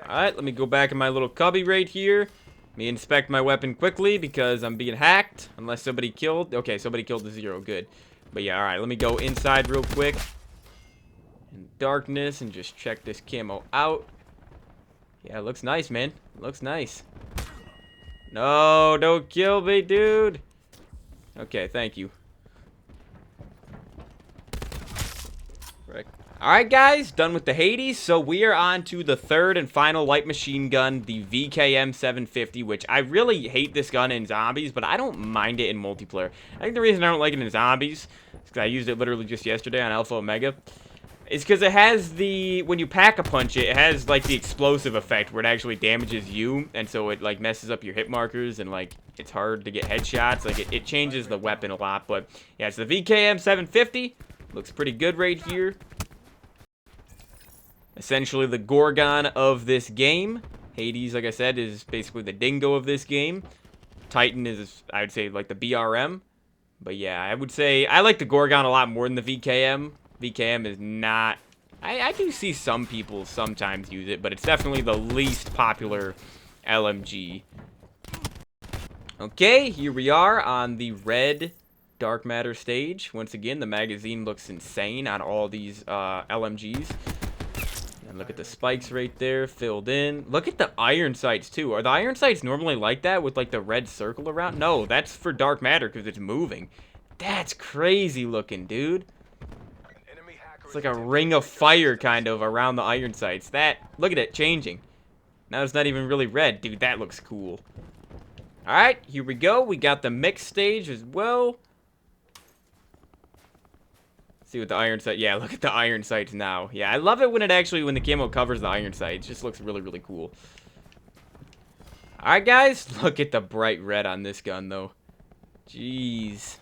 Alright, let me go back in my little cubby right here. Let me inspect my weapon quickly because I'm being hacked. Unless somebody killed... okay, somebody killed the zero. Good. But yeah, alright, let me go inside real quick. In darkness and just check this camo out. Yeah, it looks nice, man. It looks nice. No, don't kill me, dude. Okay, thank you. Right. Alright, guys, done with the Hades. So we are on to the third and final light machine gun, the VKM 750, which I really hate this gun in zombies, but I don't mind it in multiplayer. I think the reason I don't like it in zombies is because I used it literally just yesterday on Alpha Omega. It's because it has the, when you pack a punch it has like the explosive effect where it actually damages you, and so it like messes up your hit markers, and like it's hard to get headshots. Like it changes the weapon a lot. But yeah, it's the VKM 750. Looks pretty good right here. Essentially the Gorgon of this game. Hades, like I said, is basically the dingo of this game. Titan is, I would say, like the BRM. But yeah, I would say I like the Gorgon a lot more than the VKM. VKM is not... I do see some people sometimes use it, but it's definitely the least popular LMG. Okay, here we are on the red Dark Matter stage. Once again, the magazine looks insane on all these LMGs. And look at the spikes right there, filled in. Look at the iron sights, too. Are the iron sights normally like that with, like, the red circle around? No, that's for Dark Matter because it's moving. That's crazy looking, dude. It's like a ring of fire kind of around the iron sights. That, look at it changing. Now it's not even really red. Dude, that looks cool. Alright, here we go. We got the mixed stage as well. See what the iron sight. Yeah, look at the iron sights now. Yeah, I love it when it actually, when the camo covers the iron sights. It just looks really, really cool. Alright, guys. Look at the bright red on this gun, though. Jeez.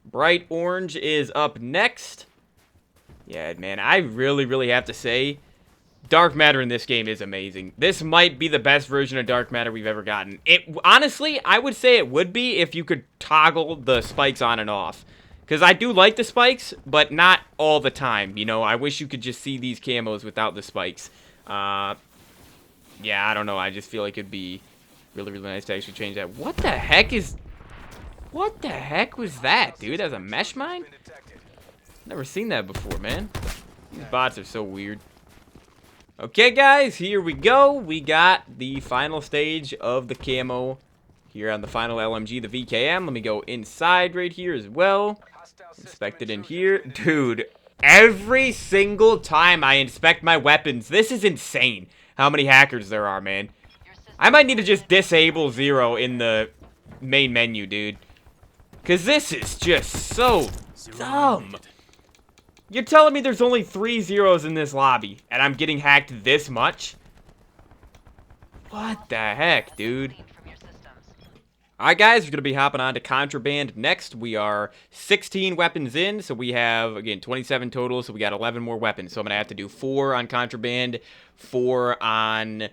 Bright orange is up next. Yeah, man, I really, really have to say, Dark Matter in this game is amazing. This might be the best version of Dark Matter we've ever gotten. It honestly, I would say it would be if you could toggle the spikes on and off. Because I do like the spikes, but not all the time. You know, I wish you could just see these camos without the spikes. Yeah, I don't know. I just feel like it'd be really, really nice to actually change that. What the heck is... what the heck was that, dude? That was a mesh mine? Never seen that before, man. These bots are so weird. Okay, guys, here we go. We got the final stage of the camo here on the final LMG, the VKM. Let me go inside right here as well. Inspect it in here. Dude, every single time I inspect my weapons, this is insane how many hackers there are, man. I might need to just disable zero in the main menu, dude. Because this is just so dumb. You're telling me there's only 3 zeros in this lobby, and I'm getting hacked this much? What the heck, dude? Alright, guys, we're going to be hopping on to Contraband next. We are 16 weapons in, so we have, again, 27 total, so we got 11 more weapons. So I'm going to have to do 4 on Contraband, 4 on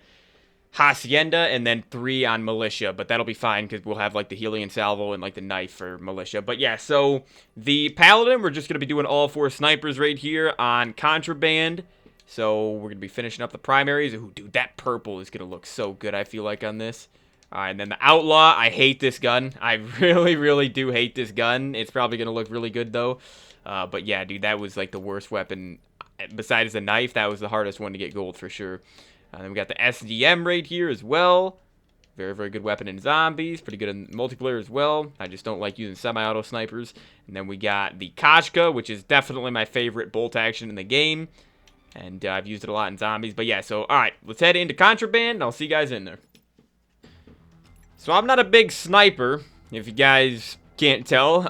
Hacienda, and then 3 on Militia, but that'll be fine because we'll have like the Helion Salvo and like the knife for Militia. But yeah, so the Paladin, we're just going to be doing all 4 snipers right here on Contraband. So we're going to be finishing up the primaries. Ooh, dude, that purple is going to look so good, I feel like, on this. Alright, and then the Outlaw. I hate this gun. I really, really do hate this gun. It's probably going to look really good, though. But yeah, dude, that was like the worst weapon. Besides the knife, that was the hardest one to get gold for sure. Then we got the SDM right here as well. Very, very good weapon in zombies. Pretty good in multiplayer as well. I just don't like using semi-auto snipers. And then we got the Koshka, which is definitely my favorite bolt action in the game. And I've used it a lot in zombies. But yeah, so alright, let's head into Contraband. And I'll see you guys in there. So I'm not a big sniper, if you guys can't tell.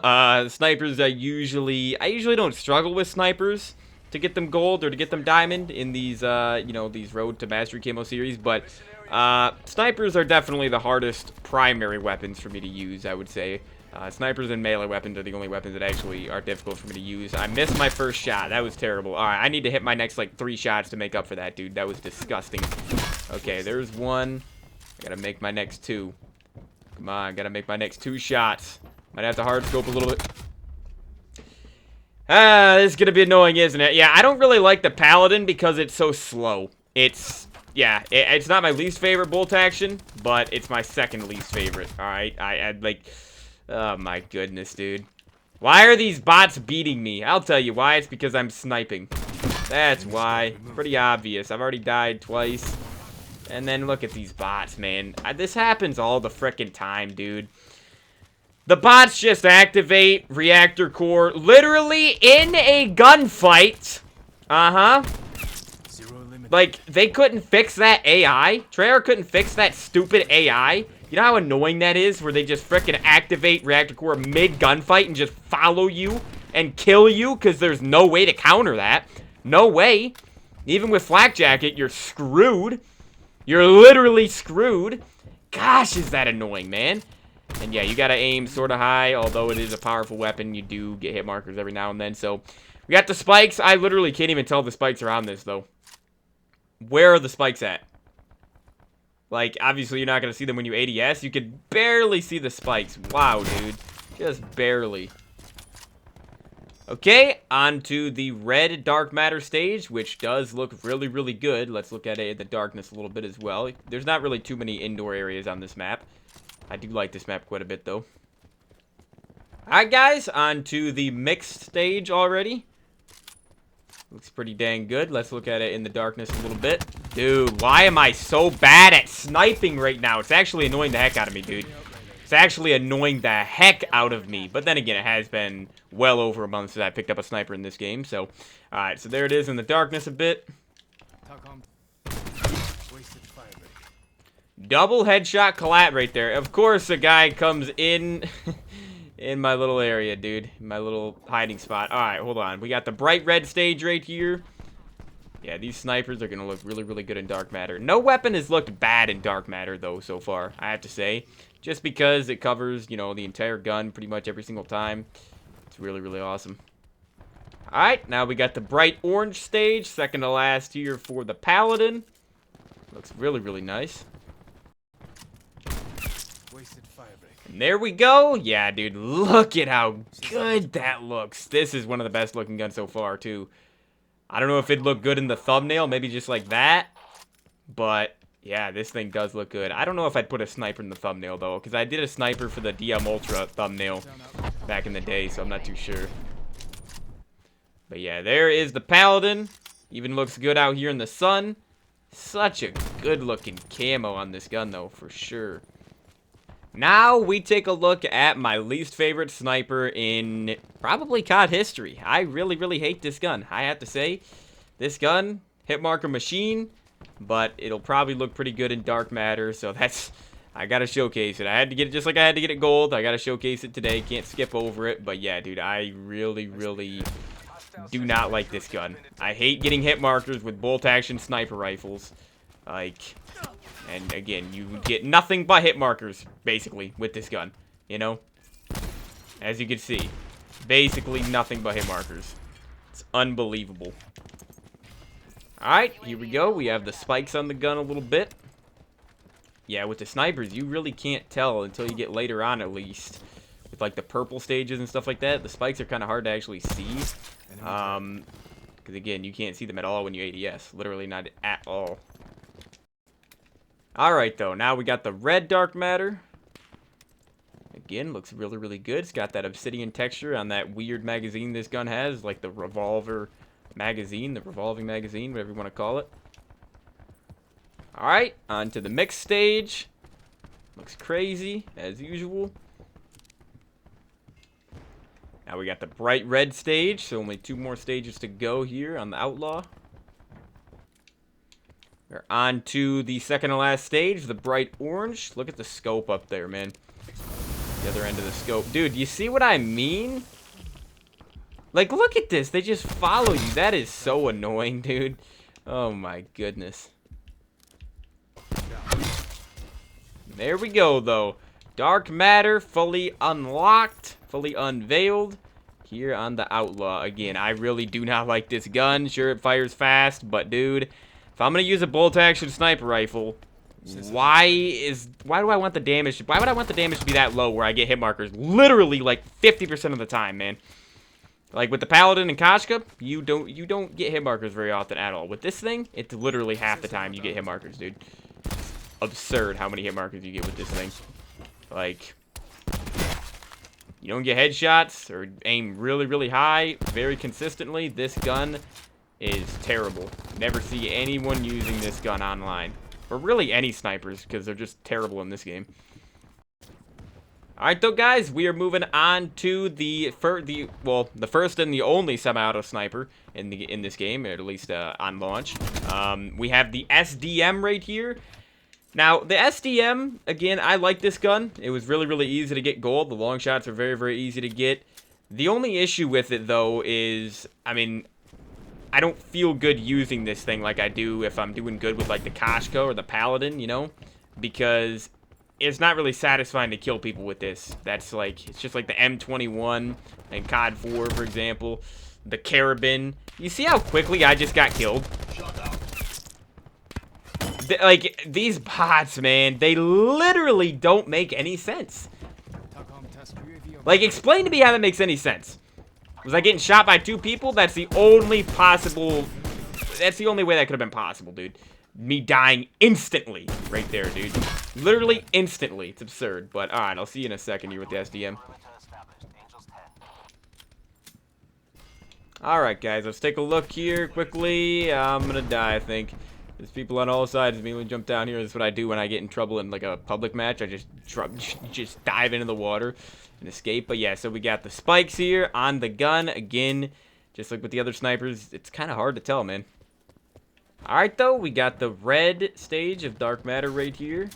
Snipers, I usually don't struggle with snipers to get them gold or to get them diamond in these, you know, these Road to Mastery camo series. But snipers are definitely the hardest primary weapons for me to use, I would say. Snipers and melee weapons are the only weapons that actually are difficult for me to use. I missed my first shot. That was terrible. Alright, I need to hit my next, like, 3 shots to make up for that, dude. That was disgusting. Okay, there's one. I gotta make my next 2. Come on, gotta make my next 2 shots. Might have to hard scope a little bit. This is gonna be annoying, isn't it? Yeah, I don't really like the Paladin because it's so slow. It's not my least favorite bolt action, but it's my second least favorite. Alright, I'd like... Oh my goodness, dude. Why are these bots beating me? I'll tell you why. It's because I'm sniping. That's why. Pretty obvious. I've already died twice. And then look at these bots, man. This happens all the frickin' time, dude. The bots just activate reactor core literally in a gunfight. Like, they couldn't fix that AI. Treyarch couldn't fix that stupid AI. You know how annoying that is? Where they just frickin' activate reactor core mid-gunfight and just follow you and kill you because there's no way to counter that. No way. Even with Flak Jacket, you're screwed. You're literally screwed. Gosh, is that annoying, man. And yeah, you gotta aim sort of high. Although it is a powerful weapon, you do get hit markers every now and then. So, we got the spikes. I literally can't even tell the spikes are on this, though. Where are the spikes at? Like, obviously you're not gonna see them when you ADS. You could barely see the spikes. Wow, dude. Just barely. Okay, on to the red dark matter stage, which does look really, really good. Let's look at it in the darkness a little bit as well. There's not really too many indoor areas on this map. I do like this map quite a bit, though. Alright, guys, on to the mixed stage already. Looks pretty dang good. Let's look at it in the darkness a little bit. Dude, why am I so bad at sniping right now? It's actually annoying the heck out of me, dude. It's actually annoying the heck out of me. But then again, it has been well over a month since I picked up a sniper in this game. So, alright, so there it is in the darkness a bit. Double headshot collat right there. Of course, a guy comes in in my little area, dude. My little hiding spot. Alright, hold on. We got the bright red stage right here. Yeah, these snipers are going to look really, really good in dark matter. No weapon has looked bad in dark matter, though, so far, I have to say. Just because it covers, you know, the entire gun pretty much every single time. It's really, really awesome. Alright, now we got the bright orange stage. Second to last here for the Paladin. Looks really, really nice. And there we go. Yeah, dude, look at how good that looks. This is one of the best looking guns so far, too. I don't know if it'd look good in the thumbnail, maybe just like that. But, yeah, this thing does look good. I don't know if I'd put a sniper in the thumbnail, though, because I did a sniper for the DM Ultra thumbnail back in the day, so I'm not too sure. But, yeah, there is the Paladin. Even looks good out here in the sun. Such a good-looking camo on this gun, though, for sure. Now we take a look at my least favorite sniper in probably COD history. I really, really hate this gun. I have to say, this gun, hit marker machine, but it'll probably look pretty good in dark matter. So that's, I gotta showcase it. I had to get it just like I had to get it gold. I gotta showcase it today. Can't skip over it. But yeah, dude, I really, really do not like this gun. I hate getting hit markers with bolt action sniper rifles. Like, and again, you get nothing but hit markers, basically, with this gun, you know? As you can see, basically nothing but hit markers. It's unbelievable. Alright, here we go. We have the spikes on the gun a little bit. Yeah, with the snipers, you really can't tell until you get later on, at least. With, like, the purple stages and stuff like that, the spikes are kind of hard to actually see. Because Because, again, you can't see them at all when you ADS. Literally not at all. Alright, though. Now we got the red dark matter. Again, looks really, really good. It's got that obsidian texture on that weird magazine this gun has. Like the revolver magazine. The revolving magazine, whatever you want to call it. Alright, on to the mixed stage. Looks crazy, as usual. Now we got the bright red stage, so only 2 more stages to go here on the Outlaw. We're on to the second to last stage, the bright orange. Look at the scope up there, man. The other end of the scope. Dude, you see what I mean? Like, look at this. They just follow you. That is so annoying, dude. Oh, my goodness. There we go, though. Dark matter fully unlocked, fully unveiled here on the Outlaw. Again, I really do not like this gun. Sure, it fires fast, but dude, if I'm gonna use a bolt-action sniper rifle, why do I want the damage? Why would I want the damage to be that low where I get hit markers literally like 50% of the time, man? Like with the Paladin and Koshka, you don't get hit markers very often at all. With this thing, it's literally half the time you get hit markers, dude. Absurd how many hit markers you get with this thing. Like, you don't get headshots or aim really, really high very consistently. This gun is terrible. Never see anyone using this gun online. Or really any snipers, because they're just terrible in this game. Alright though, guys, we are moving on to the first and the only semi-auto sniper in this game, or at least on launch. We have the SDM right here. Now, the SDM, again, I like this gun. It was really, really easy to get gold. The long shots are very, very easy to get. The only issue with it, though, is, I mean, I don't feel good using this thing like I do if I'm doing good with, like, the Koshka or the Paladin, you know? Because it's not really satisfying to kill people with this. That's, like, it's just like the M21 and COD 4, for example. The Carabin. You see how quickly I just got killed? Like, these bots, man, they literally don't make any sense. Like, explain to me how that makes any sense. Was I getting shot by 2 people? That's the only possible... That's the only way that could have been possible, dude. Me dying instantly right there, dude. Literally instantly. It's absurd. But, alright, I'll see you in a second here with the SDM. Alright, guys, let's take a look here quickly. I'm gonna die, I think. There's people on all sides of me. Let me jump down here. That's what I do when I get in trouble in, like, a public match. I just dive into the water and escape. But, yeah, so we got the spikes here on the gun. Again, just like with the other snipers, it's kind of hard to tell, man. Alright, though, we got the red stage of Dark Matter right here.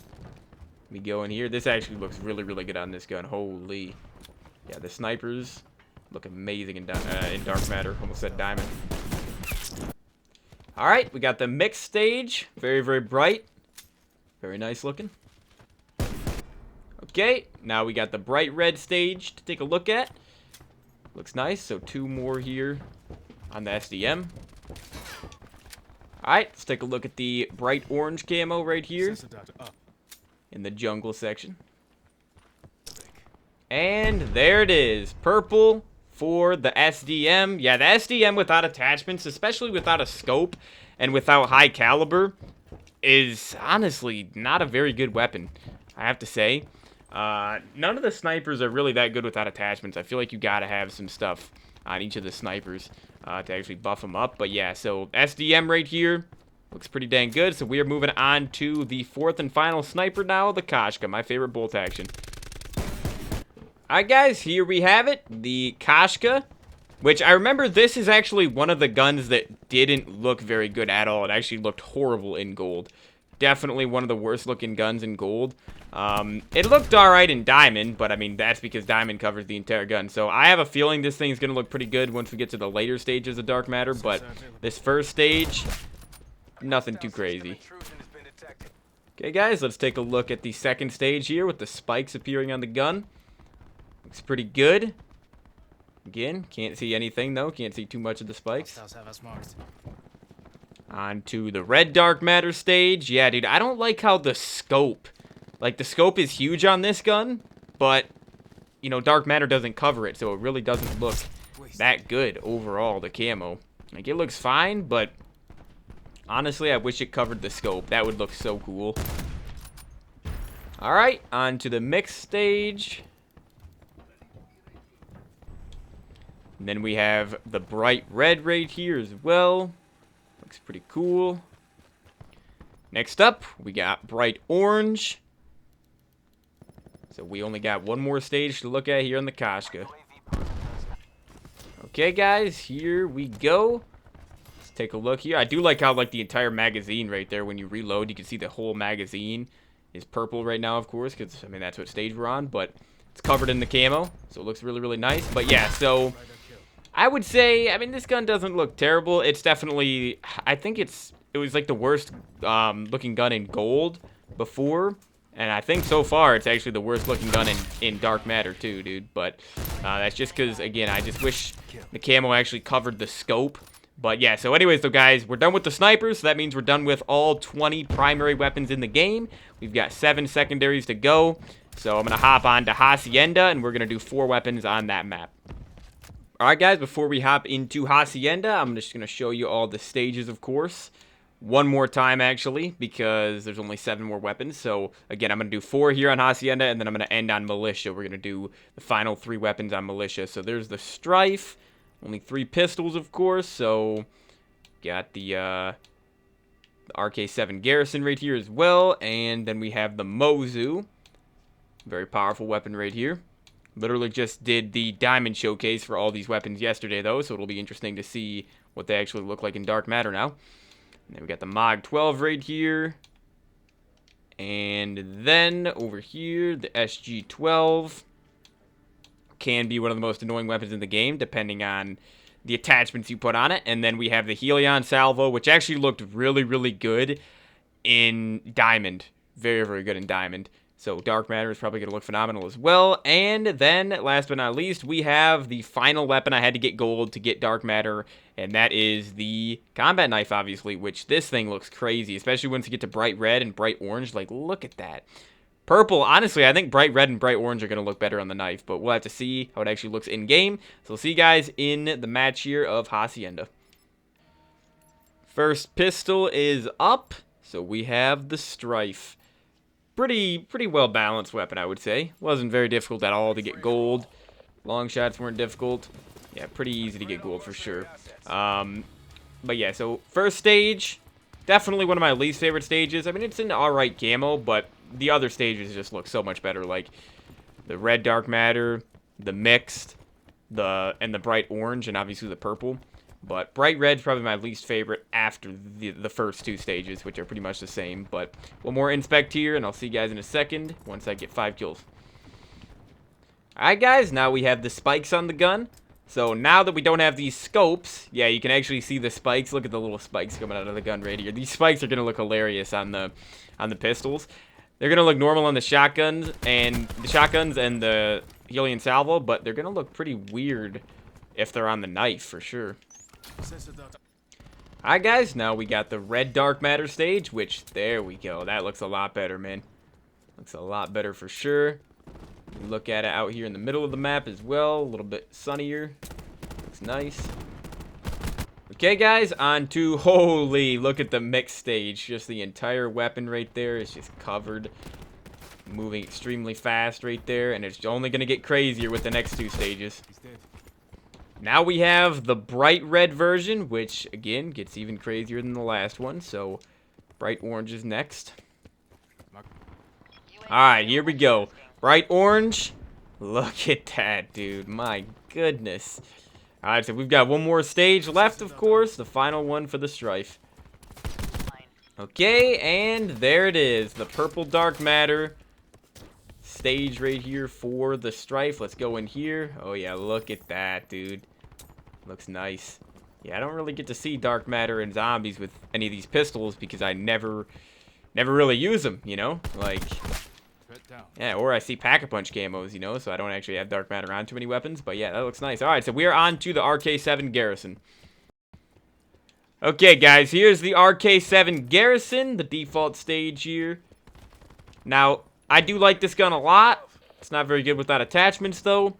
We go in here. This actually looks really, really good on this gun. Holy. Yeah, the snipers look amazing in Dark Matter. Almost said Diamond. Alright, we got the mixed stage. Very, very bright. Very nice looking. Okay, now we got the bright red stage to take a look at. Looks nice, so 2 more here on the SDM. Alright, let's take a look at the bright orange camo right here in the jungle section. And there it is, purple for the SDM. Yeah, the SDM without attachments, especially without a scope and without high caliber, is honestly not a very good weapon, I have to say. None of the snipers are really that good without attachments. I feel like you gotta have some stuff on each of the snipers to actually buff them up. But yeah, so SDM right here looks pretty dang good. So we are moving on to the 4th and final sniper now, the Koshka, my favorite bolt action. Alright guys, here we have it, the Koshka, which I remember this is actually one of the guns that didn't look very good at all. It actually looked horrible in gold. Definitely one of the worst looking guns in gold. It looked alright in diamond, but I mean, that's because diamond covers the entire gun. So I have a feeling this thing's going to look pretty good once we get to the later stages of Dark Matter, but this first stage, nothing too crazy. Okay guys, let's take a look at the second stage here with the spikes appearing on the gun. Looks pretty good. Again, can't see anything though. Can't see too much of the spikes. On to the red dark matter stage. Yeah, dude, I don't like how the scope... Like, the scope is huge on this gun, but, you know, dark matter doesn't cover it, so it really doesn't look that good overall, the camo. Like, it looks fine, but honestly, I wish it covered the scope. That would look so cool. Alright, on to the mixed stage. And then we have the bright red right here as well. Looks pretty cool. Next up, we got bright orange. So we only got one more stage to look at here on the Koshka. Okay, guys, here we go. Let's take a look here. I do like how, like, the entire magazine right there, when you reload, you can see the whole magazine is purple right now, of course, because, I mean, that's what stage we're on, but it's covered in the camo, so it looks really, really nice. But, yeah, so I would say, I mean, this gun doesn't look terrible. It's definitely, I think it was, like, the worst looking gun in gold before. And I think so far it's actually the worst looking gun in Dark Matter too, dude. But that's just because, again, I just wish the camo actually covered the scope. But yeah, so anyways though, guys, we're done with the snipers. So that means we're done with all 20 primary weapons in the game. We've got 7 secondaries to go. So I'm going to hop on to Hacienda, and we're going to do 4 weapons on that map. Alright guys, before we hop into Hacienda, I'm just going to show you all the stages, of course. One more time, actually, because there's only 7 more weapons. So, again, I'm going to do 4 here on Hacienda, and then I'm going to end on Militia. We're going to do the final 3 weapons on Militia. So, there's the Strife. Only 3 pistols, of course. So, got the RK-7 Garrison right here as well. And then we have the Mozu. Very powerful weapon right here. Literally just did the Diamond Showcase for all these weapons yesterday, though. So, it'll be interesting to see what they actually look like in Dark Matter now. And then we got the Mag 12 right here. And then over here, the SG 12. Can be one of the most annoying weapons in the game, depending on the attachments you put on it. And then we have the Helion Salvo, which actually looked really, really good in Diamond. Very, very good in Diamond. So Dark Matter is probably going to look phenomenal as well. And then, last but not least, we have the final weapon I had to get gold to get Dark Matter. And that is the combat knife, obviously, which this thing looks crazy. Especially once you get to bright red and bright orange. Like, look at that. Purple, honestly, I think bright red and bright orange are going to look better on the knife. But we'll have to see how it actually looks in-game. So we'll see you guys in the match here of Hacienda. First pistol is up. So we have the Strife. Pretty well balanced weapon, I would say. Wasn't very difficult at all to get gold. Long shots weren't difficult. Yeah, pretty easy to get gold for sure. But yeah, so first stage, definitely one of my least favorite stages. I mean, it's an alright camo, but the other stages just look so much better. Like the red Dark Matter, the mixed, and the bright orange, and obviously the purple. But bright red's probably my least favorite after the first 2 stages, which are pretty much the same. But one more inspect here, and I'll see you guys in a second once I get 5 kills. Alright guys, now we have the spikes on the gun. So now that we don't have these scopes, yeah, you can actually see the spikes. Look at the little spikes coming out of the gun right here. These spikes are going to look hilarious on the pistols. They're going to look normal on the shotguns and the Helion Salvo, but they're going to look pretty weird if they're on the knife for sure. Alright guys, now we got the red Dark Matter stage, which, there we go. That looks a lot better, man. Looks a lot better for sure. You look at it out here in the middle of the map as well. A little bit sunnier. Looks nice. Okay guys, on to, holy, look at the mixed stage. Just the entire weapon right there is just covered. Moving extremely fast right there, and it's only going to get crazier with the next 2 stages. Now we have the bright red version, which, again, gets even crazier than the last one. So, bright orange is next. Alright, here we go. Bright orange. Look at that, dude. My goodness. Alright, so we've got one more stage left, of course. The final one for the Strife. Okay, and there it is. The purple Dark Matter stage right here for the Strife. Let's go in here. Oh, yeah, look at that, dude. Looks nice. Yeah, I don't really get to see Dark Matter and zombies with any of these pistols because I never really use them, you know? Like, yeah, or I see Pack-a-Punch camos, you know? So I don't actually have Dark Matter on too many weapons. But yeah, that looks nice. Alright, so we are on to the RK-7 Garrison. Okay, guys, here's the RK-7 Garrison, the default stage here. Now, I do like this gun a lot. It's not very good without attachments, though.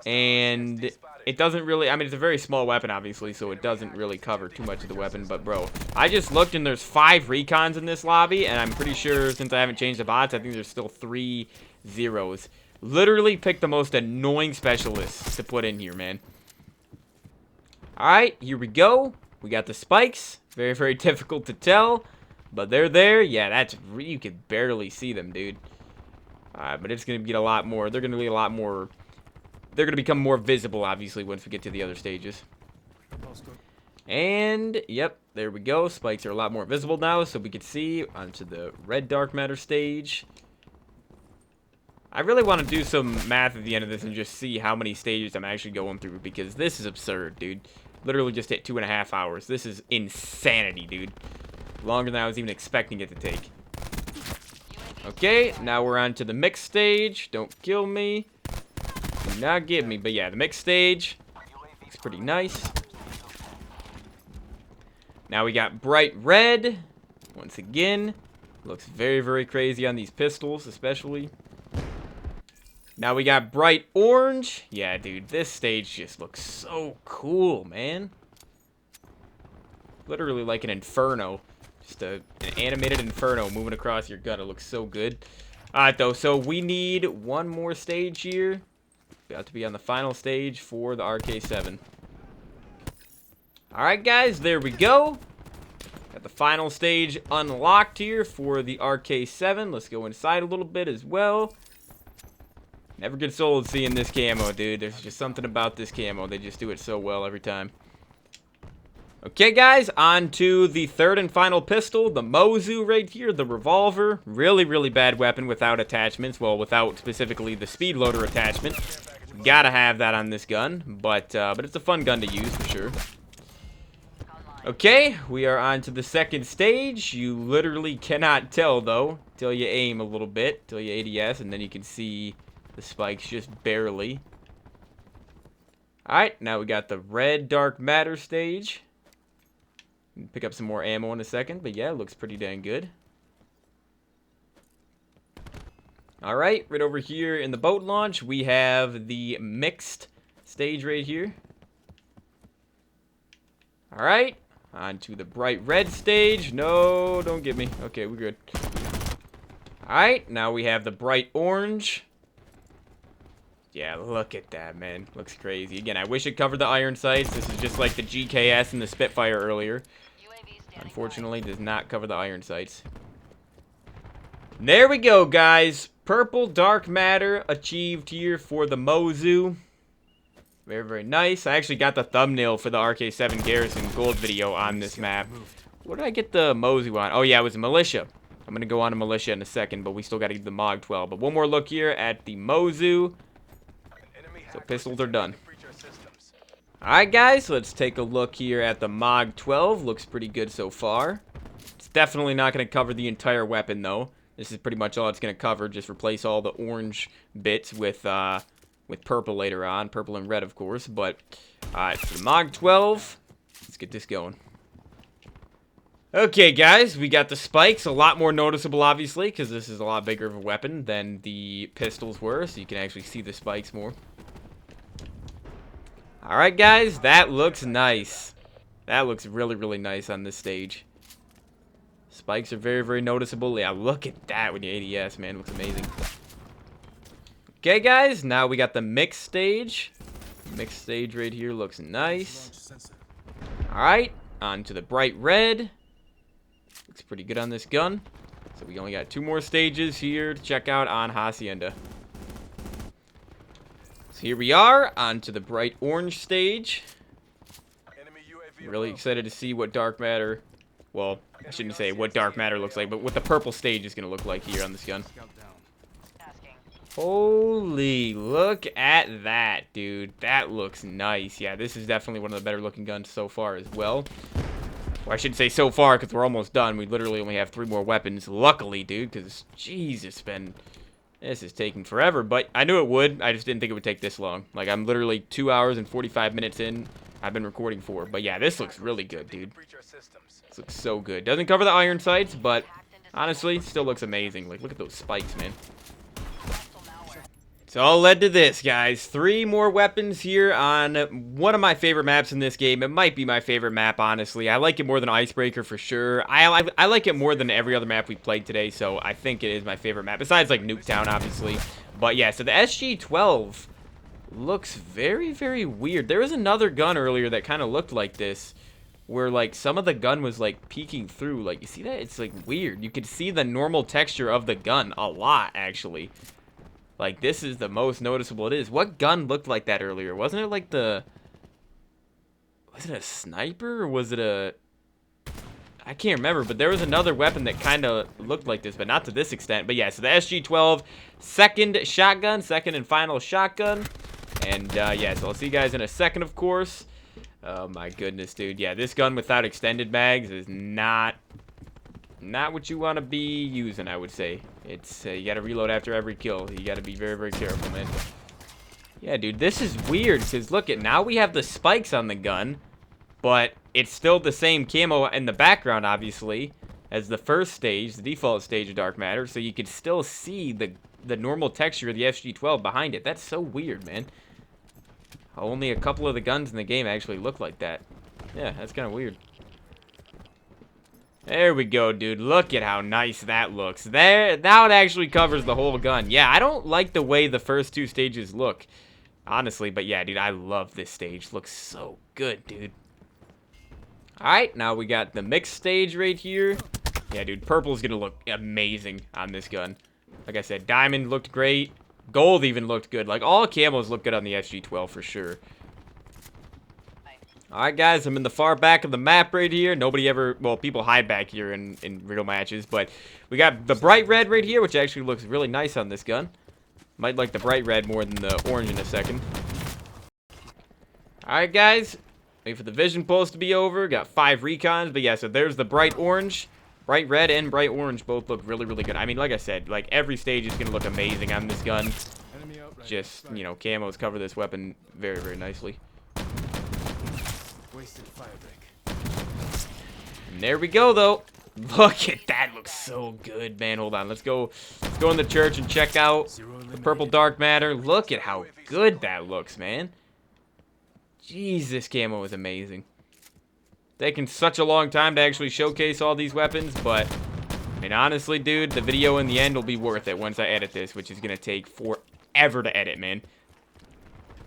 And it doesn't really, I mean, it's a very small weapon, obviously, so it doesn't really cover too much of the weapon. But, bro, I just looked, and there's 5 recons in this lobby, and I'm pretty sure, since I haven't changed the bots, I think there's still 3 zeros. Literally pick the most annoying specialists to put in here, man. Alright, here we go. We got the spikes. Very, very difficult to tell, but they're there. Yeah, that's, you can barely see them, dude. Alright, but it's going to get a lot more, they're going to be a lot more... They're going to become more visible, obviously, once we get to the other stages. And, yep, there we go. Spikes are a lot more visible now, so we can see onto the red dark matter stage. I really want to do some math at the end of this and just see how many stages I'm actually going through, because this is absurd, dude. Literally just hit 2.5 hours. This is insanity, dude. Longer than I was even expecting it to take. Okay, now we're on to the mixed stage. Don't kill me. Do not get me. But yeah, the mixed stage looks pretty nice. Now we got bright red. Once again, looks very, very crazy on these pistols, especially. Now we got bright orange. Yeah, dude, this stage just looks so cool, man. Literally like an inferno. Just an animated inferno moving across your gun. It looks so good. Alright, though, so we need one more stage here. About to be on the final stage for the RK7. Alright, guys, there we go. Got the final stage unlocked here for the RK7. Let's go inside a little bit as well. Never gets old seeing this camo, dude. There's just something about this camo. They just do it so well every time. Okay, guys, on to the third and final pistol, the Mozu right here, the revolver. Really, really bad weapon without attachments. Well, without specifically the speed loader attachment. Gotta have that on this gun, but it's a fun gun to use for sure. Okay, we are on to the second stage. You literally cannot tell, though, till you aim a little bit, till you ADS, and then you can see the spikes just barely. Alright, now we got the red dark matter stage. Pick up some more ammo in a second, but yeah, it looks pretty dang good. Alright, right over here in the boat launch, we have the mixed stage right here. Alright, on to the bright red stage. No, don't get me. Okay, we're good. Alright, now we have the bright orange. Yeah, look at that, man. Looks crazy. Again, I wish it covered the iron sights. This is just like the GKS and the Spitfire earlier. Unfortunately, does not cover the iron sights. There we go, guys. Purple dark matter achieved here for the Mozu. Very, very nice. I actually got the thumbnail for the RK7 Garrison Gold video on this map. What did I get the Mozu on? Oh, yeah, it was Militia. I'm going to go on to Militia in a second, but we still got to get the MOG 12. But one more look here at the Mozu. So pistols are done. Alright, guys, let's take a look here at the MOG 12. Looks pretty good so far. It's definitely not going to cover the entire weapon, though. This is pretty much all it's going to cover. Just replace all the orange bits with purple later on. Purple and red, of course. But, alright, for the MOG 12, let's get this going. Okay, guys, we got the spikes. A lot more noticeable, obviously, because this is a lot bigger of a weapon than the pistols were. So you can actually see the spikes more. Alright, guys, that looks nice. That looks really, really nice on this stage. Spikes are very, very noticeable. Yeah, look at that with your ADS, man. Looks amazing. Okay, guys, now we got the mixed stage. Mixed stage right here looks nice. Alright, on to the bright red. Looks pretty good on this gun. So we only got 2 more stages here to check out on Hacienda. Here we are, on to the bright orange stage. Really excited to see what dark matter, well, I shouldn't say what dark matter looks like, but what the purple stage is going to look like here on this gun. Holy, look at that, dude. That looks nice. Yeah, this is definitely one of the better looking guns so far as well. Well, I shouldn't say so far because we're almost done. We literally only have 3 more weapons. Luckily, dude, because, jeez, it's been... This is taking forever, but I knew it would. I just didn't think it would take this long. Like, I'm literally 2 hours and 45 minutes in. I've been recording for. But yeah, this looks really good, dude. This looks so good. Doesn't cover the iron sights, but honestly, still looks amazing. Like, look at those spikes, man. It's all led to this, guys. 3 more weapons here on one of my favorite maps in this game. It might be my favorite map, honestly. I like it more than Icebreaker for sure. I like it more than every other map we played today, so I think it is my favorite map. Besides, like, Nuketown, obviously. But, yeah, so the SG-12 looks very, very weird. There was another gun earlier that kind of looked like this, where, like, some of the gun was, like, peeking through. Like, you see that? It's, like, weird. You could see the normal texture of the gun a lot, actually. Like, this is the most noticeable it is. What gun looked like that earlier? Wasn't it like the... Was it a sniper or was it a... I can't remember, but there was another weapon that kind of looked like this, but not to this extent. But yeah, so the SG-12, second shotgun, second and final shotgun. And yeah, so I'll see you guys in a second, of course. Oh my goodness, dude. Yeah, this gun without extended mags is not what you want to be using, I would say. It's you got to reload after every kill. You got to be very, very careful, man. Yeah, dude, this is weird because look, now we have the spikes on the gun, but it's still the same camo in the background, obviously, as the first stage, the default stage of Dark Matter. So you can still see the normal texture of the SG-12 behind it. That's so weird, man. Only a couple of the guns in the game actually look like that. Yeah, that's kind of weird. There we go, dude. Look at how nice that looks. There, now it actually covers the whole gun. Yeah, I don't like the way the first 2 stages look, honestly. But yeah, dude, I love this stage. Looks so good, dude. Alright, now we got the mixed stage right here. Yeah, dude, purple's gonna look amazing on this gun. Like I said, diamond looked great. Gold even looked good. Like, all camos look good on the SG-12 for sure. Alright, guys, I'm in the far back of the map right here. Nobody ever... Well, people hide back here in real matches, but we got the bright red right here, which actually looks really nice on this gun. Might like the bright red more than the orange in a second. Alright, guys. Wait for the vision pulse to be over. Got 5 recons, but yeah, so there's the bright orange. Bright red and bright orange both look really, really good. I mean, like I said, like, every stage is going to look amazing on this gun. Just, you know, camos cover this weapon very, very nicely. Wasted fire break. And there we go, though. Look at that. Looks so good, man. Hold on. Let's go in the church and check out the purple dark matter. Look at how good that looks, man. Jeez, this camo is amazing. Taking such a long time to actually showcase all these weapons, but I mean, honestly, dude, the video in the end will be worth it once I edit this, which is going to take forever to edit, man.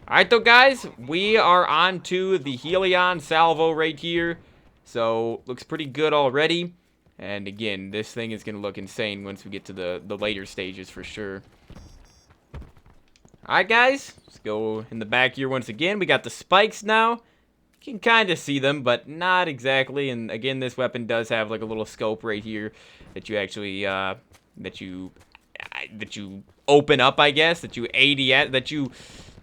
Alright, though, guys, we are on to the Helion salvo right here. So, looks pretty good already. And again, this thing is going to look insane once we get to the later stages for sure. Alright, guys, let's go in the back here once again. We got the spikes now. You can kind of see them, but not exactly. And again, this weapon does have like a little scope right here that you actually, that you open up, I guess, that you ADS, that you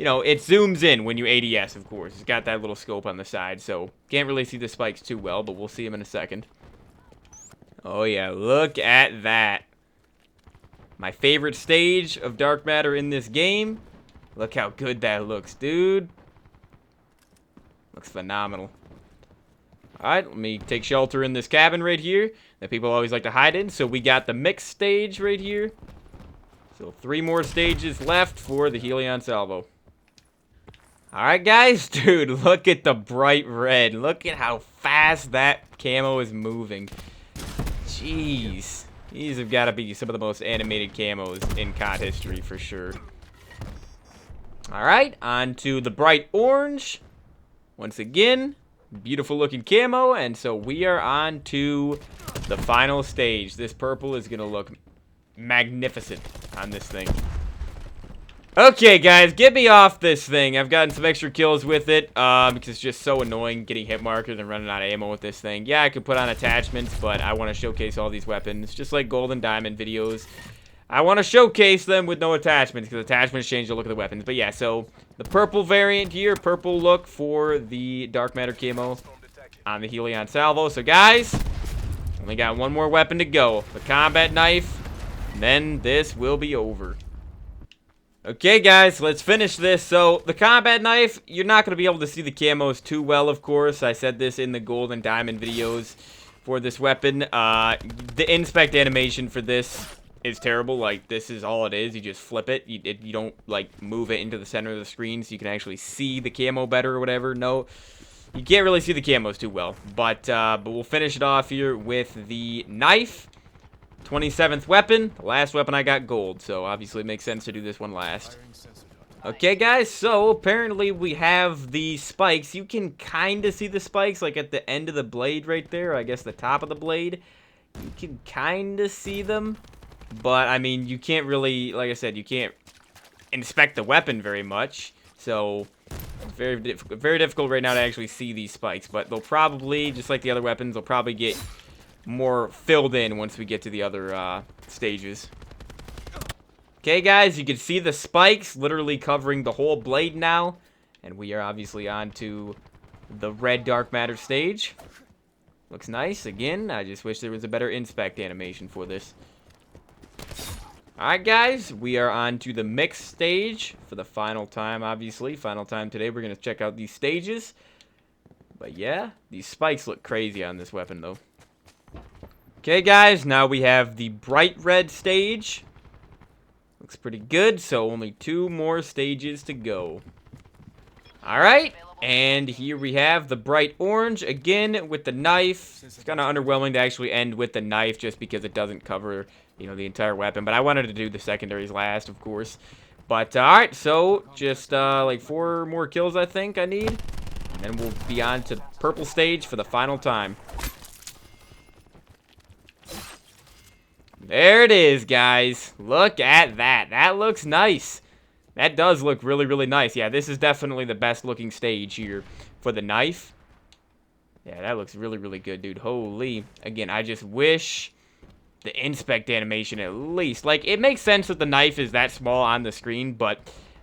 know, it zooms in when you ADS, of course. It's got that little scope on the side, so can't really see the spikes too well, but we'll see them in a second. Oh, yeah, look at that. My favorite stage of Dark Matter in this game. Look how good that looks, dude. Looks phenomenal. Alright, let me take shelter in this cabin right here that people always like to hide in. So we got the mixed stage right here. So 3 more stages left for the Helion salvo. Alright, guys. Dude, look at the bright red. Look at how fast that camo is moving. Jeez. These have got to be some of the most animated camos in COD history for sure. Alright, on to the bright orange. Once again, beautiful looking camo. And so we are on to the final stage. This purple is going to look magnificent on this thing. Okay, guys, get me off this thing. I've gotten some extra kills with it because it's just so annoying getting hit markers and running out of ammo with this thing. Yeah, I could put on attachments, but I want to showcase all these weapons, just like gold and diamond videos. I want to showcase them with no attachments because attachments change the look of the weapons. But yeah, so the purple variant here, purple look for the Dark Matter camo on the Helion salvo. So, guys, only got 1 more weapon to go. The combat knife. And then this will be over. Okay, guys, let's finish this. So, the combat knife, you're not going to be able to see the camos too well, of course. I said this in the gold and diamond videos for this weapon. The inspect animation for this is terrible. Like, this is all it is. You just flip it. You don't, like, move it into the center of the screen so you can actually see the camo better or whatever. No, you can't really see the camos too well. But we'll finish it off here with the knife. 27th weapon. The last weapon I got gold, so obviously it makes sense to do this one last. Okay, guys, so apparently we have the spikes. You can kind of see the spikes, like at the end of the blade right there. I guess the top of the blade. You can kind of see them. But, I mean, you can't really, like I said, you can't inspect the weapon very much. So, it's very difficult right now to actually see these spikes. But they'll probably, just like the other weapons, they'll probably get more filled in once we get to the other stages. Okay, guys, you can see the spikes literally covering the whole blade now. And we are obviously on to the red dark matter stage. Looks nice. Again, I just wish there was a better inspect animation for this. Alright, guys, we are on to the mixed stage for the final time, obviously. Final time today. We're going to check out these stages. But yeah, these spikes look crazy on this weapon, though. Okay, guys, now we have the bright red stage. Looks pretty good, so only 2 more stages to go. Alright, and here we have the bright orange, again, with the knife. It's kind of underwhelming to actually end with the knife, just because it doesn't cover, you know, the entire weapon. But I wanted to do the secondaries last, of course. But, alright, so, just, like, 4 more kills, I think, I need. And then we'll be on to purple stage for the final time. There it is, guys. Look at that. That looks nice. That does look really, really nice. Yeah, this is definitely the best looking stage here for the knife. Yeah, that looks really, really good, dude. Holy. Again, I just wish the inspect animation at least. Like, it makes sense that the knife is that small on the screen, but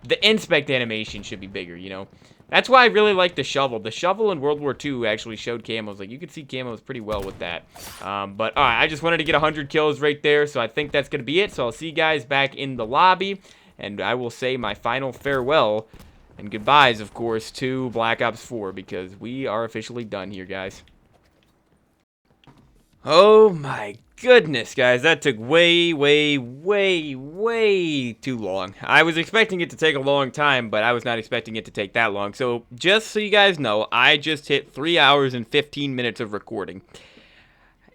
the inspect animation should be bigger, you know? That's why I really like the shovel. The shovel in World War II actually showed camos. Like, you could see camos pretty well with that. But, alright, I just wanted to get 100 kills right there, so I think that's going to be it. So I'll see you guys back in the lobby, and I will say my final farewell and goodbyes, of course, to Black Ops 4, because we are officially done here, guys. Oh my goodness, guys, that took way, way, way, way too long. I was expecting it to take a long time, but I was not expecting it to take that long. So, just so you guys know, I just hit 3 hours and 15 minutes of recording.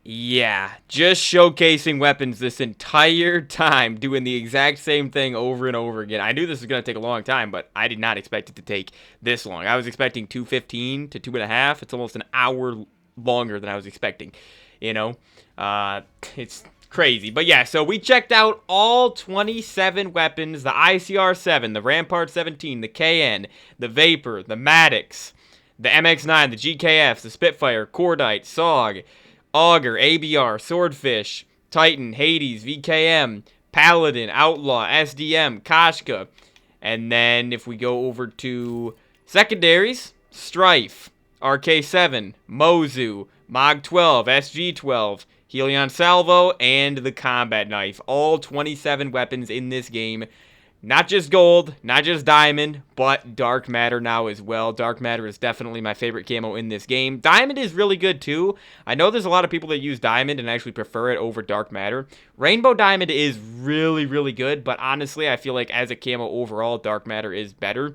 Yeah, just showcasing weapons this entire time, doing the exact same thing over and over again. I knew this was going to take a long time, but I did not expect it to take this long. I was expecting 2:15 to 2.5. It's almost an hour longer than I was expecting. You know, it's crazy. But yeah, so we checked out all 27 weapons, the ICR-7, the Rampart 17, the KN, the Vapor, the Maddox, the MX-9, the GKFs, the Spitfire, Cordite, SOG, Auger, ABR, Swordfish, Titan, Hades, VKM, Paladin, Outlaw, SDM, Koshka. And then if we go over to secondaries, Strife, RK7, Mozu, MOG-12, SG-12, Helion Salvo, and the Combat Knife. All 27 weapons in this game. Not just gold, not just diamond, but dark matter now as well. Dark matter is definitely my favorite camo in this game. Diamond is really good too. I know there's a lot of people that use diamond and actually prefer it over dark matter. Rainbow diamond is really, really good, but honestly, I feel like as a camo overall, dark matter is better.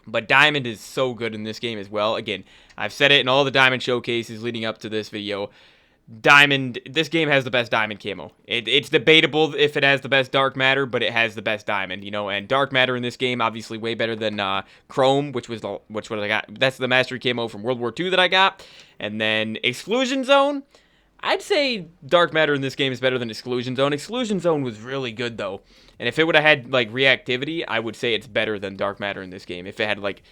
But diamond is so good in this game as well. Again, I've said it in all the diamond showcases leading up to this video. Diamond, this game has the best diamond camo. It's debatable if it has the best dark matter, but it has the best diamond, you know. And dark matter in this game, obviously, way better than chrome, which was what I got. That's the mastery camo from World War II that I got. And then exclusion zone. I'd say dark matter in this game is better than exclusion zone. Exclusion zone was really good though, and if it would have had like reactivity, I would say it's better than dark matter in this game. If it had like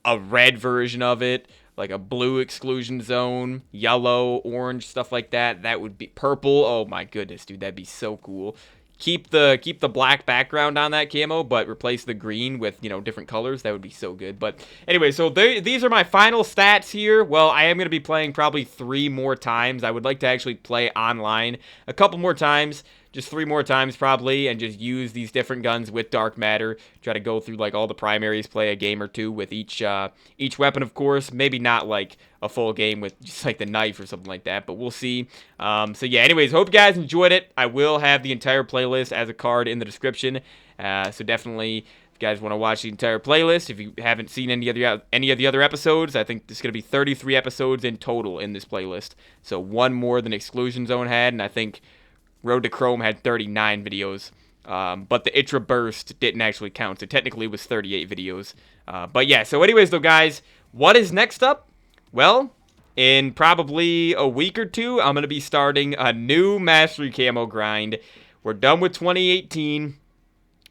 a red version of it, like a blue exclusion zone, yellow, orange, stuff like that, that would be purple. Oh my goodness, dude, that'd be so cool. Keep the black background on that camo, but replace the green with, you know, different colors. That would be so good. But anyway, so these are my final stats here. Well, I am going to be playing probably 3 more times. I would like to actually play online a couple more times just 3 more times probably, and just use these different guns with dark matter. Try to go through like all the primaries, play a game or two with each weapon, of course. Maybe not like a full game with just like the knife or something like that, but we'll see. So yeah, anyways, hope you guys enjoyed it. I will have the entire playlist as a card in the description. So definitely, if you guys want to watch the entire playlist, if you haven't seen any of the other episodes, I think there's going to be 33 episodes in total in this playlist. So one more than Exclusion Zone had, and I think Road to Chrome had 39 videos. But the Itra Burst didn't actually count, so technically it was 38 videos. But yeah, so anyways though, guys, what is next up? Well, in probably a week or two, I'm going to be starting a new Mastery Camo grind. We're done with 2018.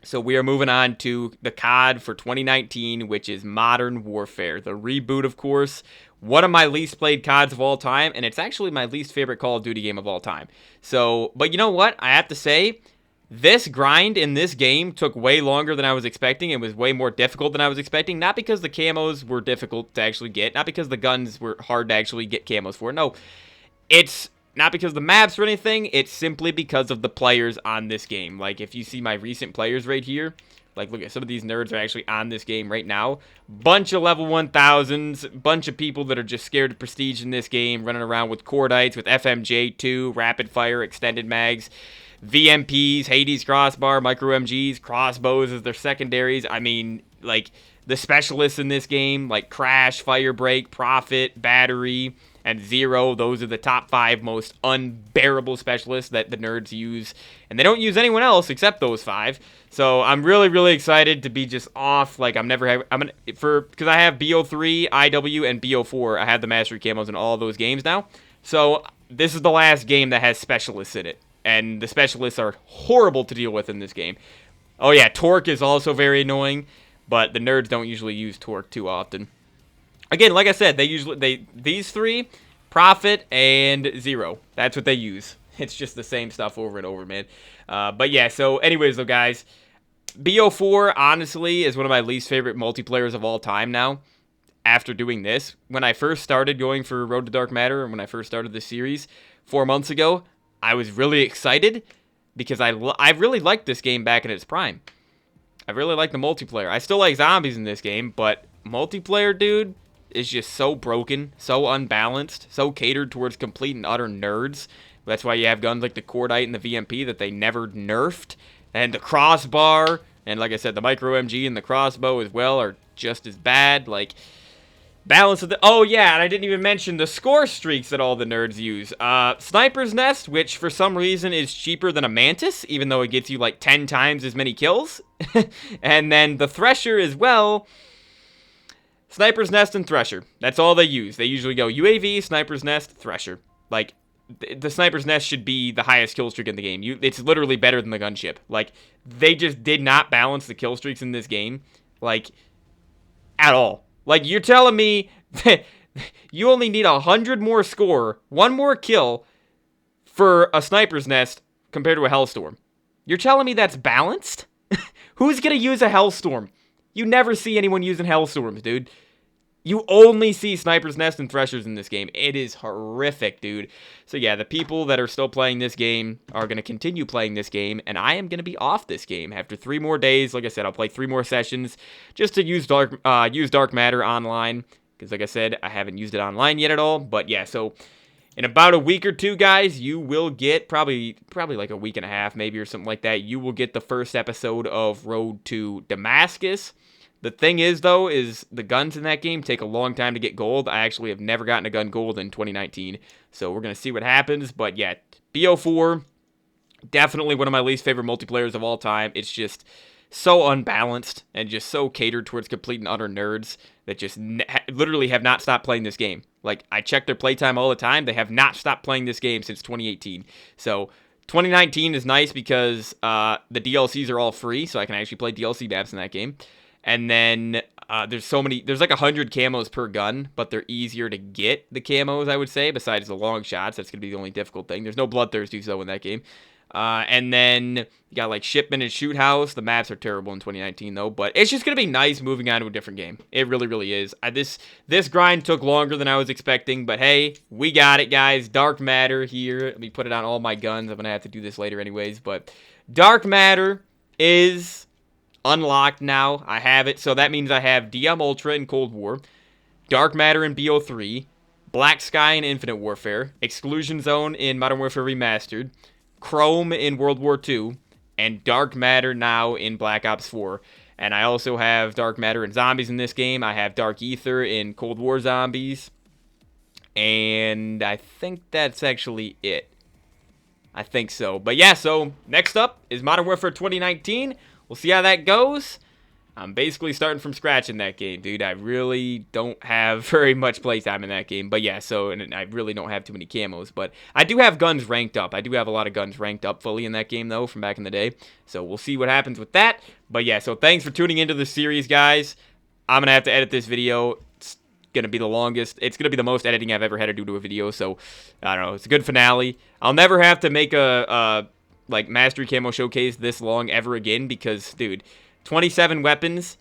So we are moving on to the COD for 2019, which is Modern Warfare. The reboot, of course. One of my least played CODs of all time, and it's actually my least favorite Call of Duty game of all time. So, but you know what? I have to say, this grind in this game took way longer than I was expecting. It was way more difficult than I was expecting. Not because the camos were difficult to actually get. Not because the guns were hard to actually get camos for. No, it's not because of the maps or anything, it's simply because of the players on this game. Like, if you see my recent players right here, like, look at some of these nerds are actually on this game right now. Bunch of level 1000s, bunch of people that are just scared of prestige in this game, running around with Cordites, with FMJ2, rapid fire, extended mags, VMPs, Hades crossbar, micro MGs, crossbows as their secondaries. I mean, like, the specialists in this game, like Crash, Firebreak, Prophet, Battery, and Zero. Those are the top 5 most unbearable specialists that the nerds use. And they don't use anyone else except those 5. So I'm really, really excited to be just off. Like, because I have BO3, IW, and BO4. I have the Mastery Camos in all of those games now. So this is the last game that has specialists in it. And the specialists are horrible to deal with in this game. Oh yeah, Torque is also very annoying. But the nerds don't usually use Torque too often. Again, like I said, these 3, Prophet and Zero. That's what they use. It's just the same stuff over and over, man. But yeah, so anyways though, guys, BO4 honestly is one of my least favorite multiplayers of all time now. After doing this, when I first started going for Road to Dark Matter, and when I first started this series 4 months ago, I was really excited because I really liked this game back in its prime. I really like the multiplayer. I still like zombies in this game, but multiplayer, dude, is just so broken, so unbalanced, so catered towards complete and utter nerds. That's why you have guns like the Cordite and the VMP that they never nerfed. And the crossbar, and like I said, the micro MG and the crossbow as well are just as bad. Like, balance of the... Oh, yeah, and I didn't even mention the score streaks that all the nerds use. Sniper's Nest, which for some reason is cheaper than a Mantis, even though it gets you like 10 times as many kills. And then the Thresher as well... Sniper's Nest and Thresher. That's all they use. They usually go UAV, Sniper's Nest, Thresher. Like, the Sniper's Nest should be the highest kill streak in the game. It's literally better than the gunship. Like, they just did not balance the kill streaks in this game. Like, at all. Like, you're telling me that you only need 100 more score, 1 more kill, for a Sniper's Nest compared to a Hellstorm. You're telling me that's balanced? Who's gonna use a Hellstorm? You never see anyone using Hellstorms, dude. You only see Sniper's Nest and Threshers in this game. It is horrific, dude. So yeah, the people that are still playing this game are going to continue playing this game, and I am going to be off this game after 3 more days. Like I said, I'll play 3 more sessions just to use Dark Matter online, because like I said, I haven't used it online yet at all. But yeah, so in about a week or 2, guys, you will get probably like a week and a half, maybe, or something like that. You will get the first episode of Road to Damascus. The thing is, though, is the guns in that game take a long time to get gold. I actually have never gotten a gun gold in 2019, so we're going to see what happens. But yeah, BO4, definitely one of my least favorite multiplayers of all time. It's just so unbalanced and just so catered towards complete and utter nerds that just literally have not stopped playing this game. Like, I check their playtime all the time. They have not stopped playing this game since 2018. So 2019 is nice because the DLCs are all free, so I can actually play DLC maps in that game. And then there's like 100 camos per gun, but they're easier to get, the camos, I would say, besides the long shots. That's going to be the only difficult thing. There's no bloodthirsties, though, in that game. And then you got like Shipment and Shoot House. The maps are terrible in 2019 though, but it's just gonna be nice moving on to a different game. It really, really is. This grind took longer than I was expecting, but hey, we got it, guys. Dark Matter here. Let me put it on all my guns. I'm gonna have to do this later anyways, but Dark Matter is unlocked now. I have it, so that means I have DM Ultra in Cold War, Dark Matter in BO3, Black Sky in Infinite Warfare, Exclusion Zone in Modern Warfare Remastered, Chrome in World War II, and Dark Matter now in Black Ops 4. And I also have Dark Matter and Zombies in this game. I have Dark Ether in Cold War Zombies. And I think that's actually it. I think so. But yeah, so next up is Modern Warfare 2019. We'll see how that goes. I'm basically starting from scratch in that game, dude. I really don't have very much playtime in that game. But yeah, and I really don't have too many camos. But I do have guns ranked up. I do have a lot of guns ranked up fully in that game, though, from back in the day. So we'll see what happens with that. But yeah, so thanks for tuning into the series, guys. I'm going to have to edit this video. It's going to be the longest. It's going to be the most editing I've ever had to do to a video. So, I don't know. It's a good finale. I'll never have to make a like, Mastery Camo Showcase this long ever again because, dude, 27 weapons,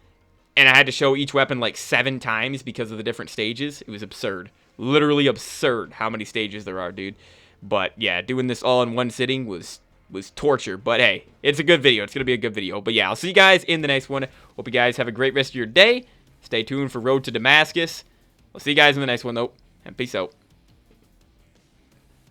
and I had to show each weapon like 7 times because of the different stages. It was absurd. Literally absurd how many stages there are, dude. But yeah, doing this all in one sitting was torture. But hey, it's a good video. It's going to be a good video. But yeah, I'll see you guys in the next one. Hope you guys have a great rest of your day. Stay tuned for Road to Damascus. I'll see you guys in the next one, though. And peace out.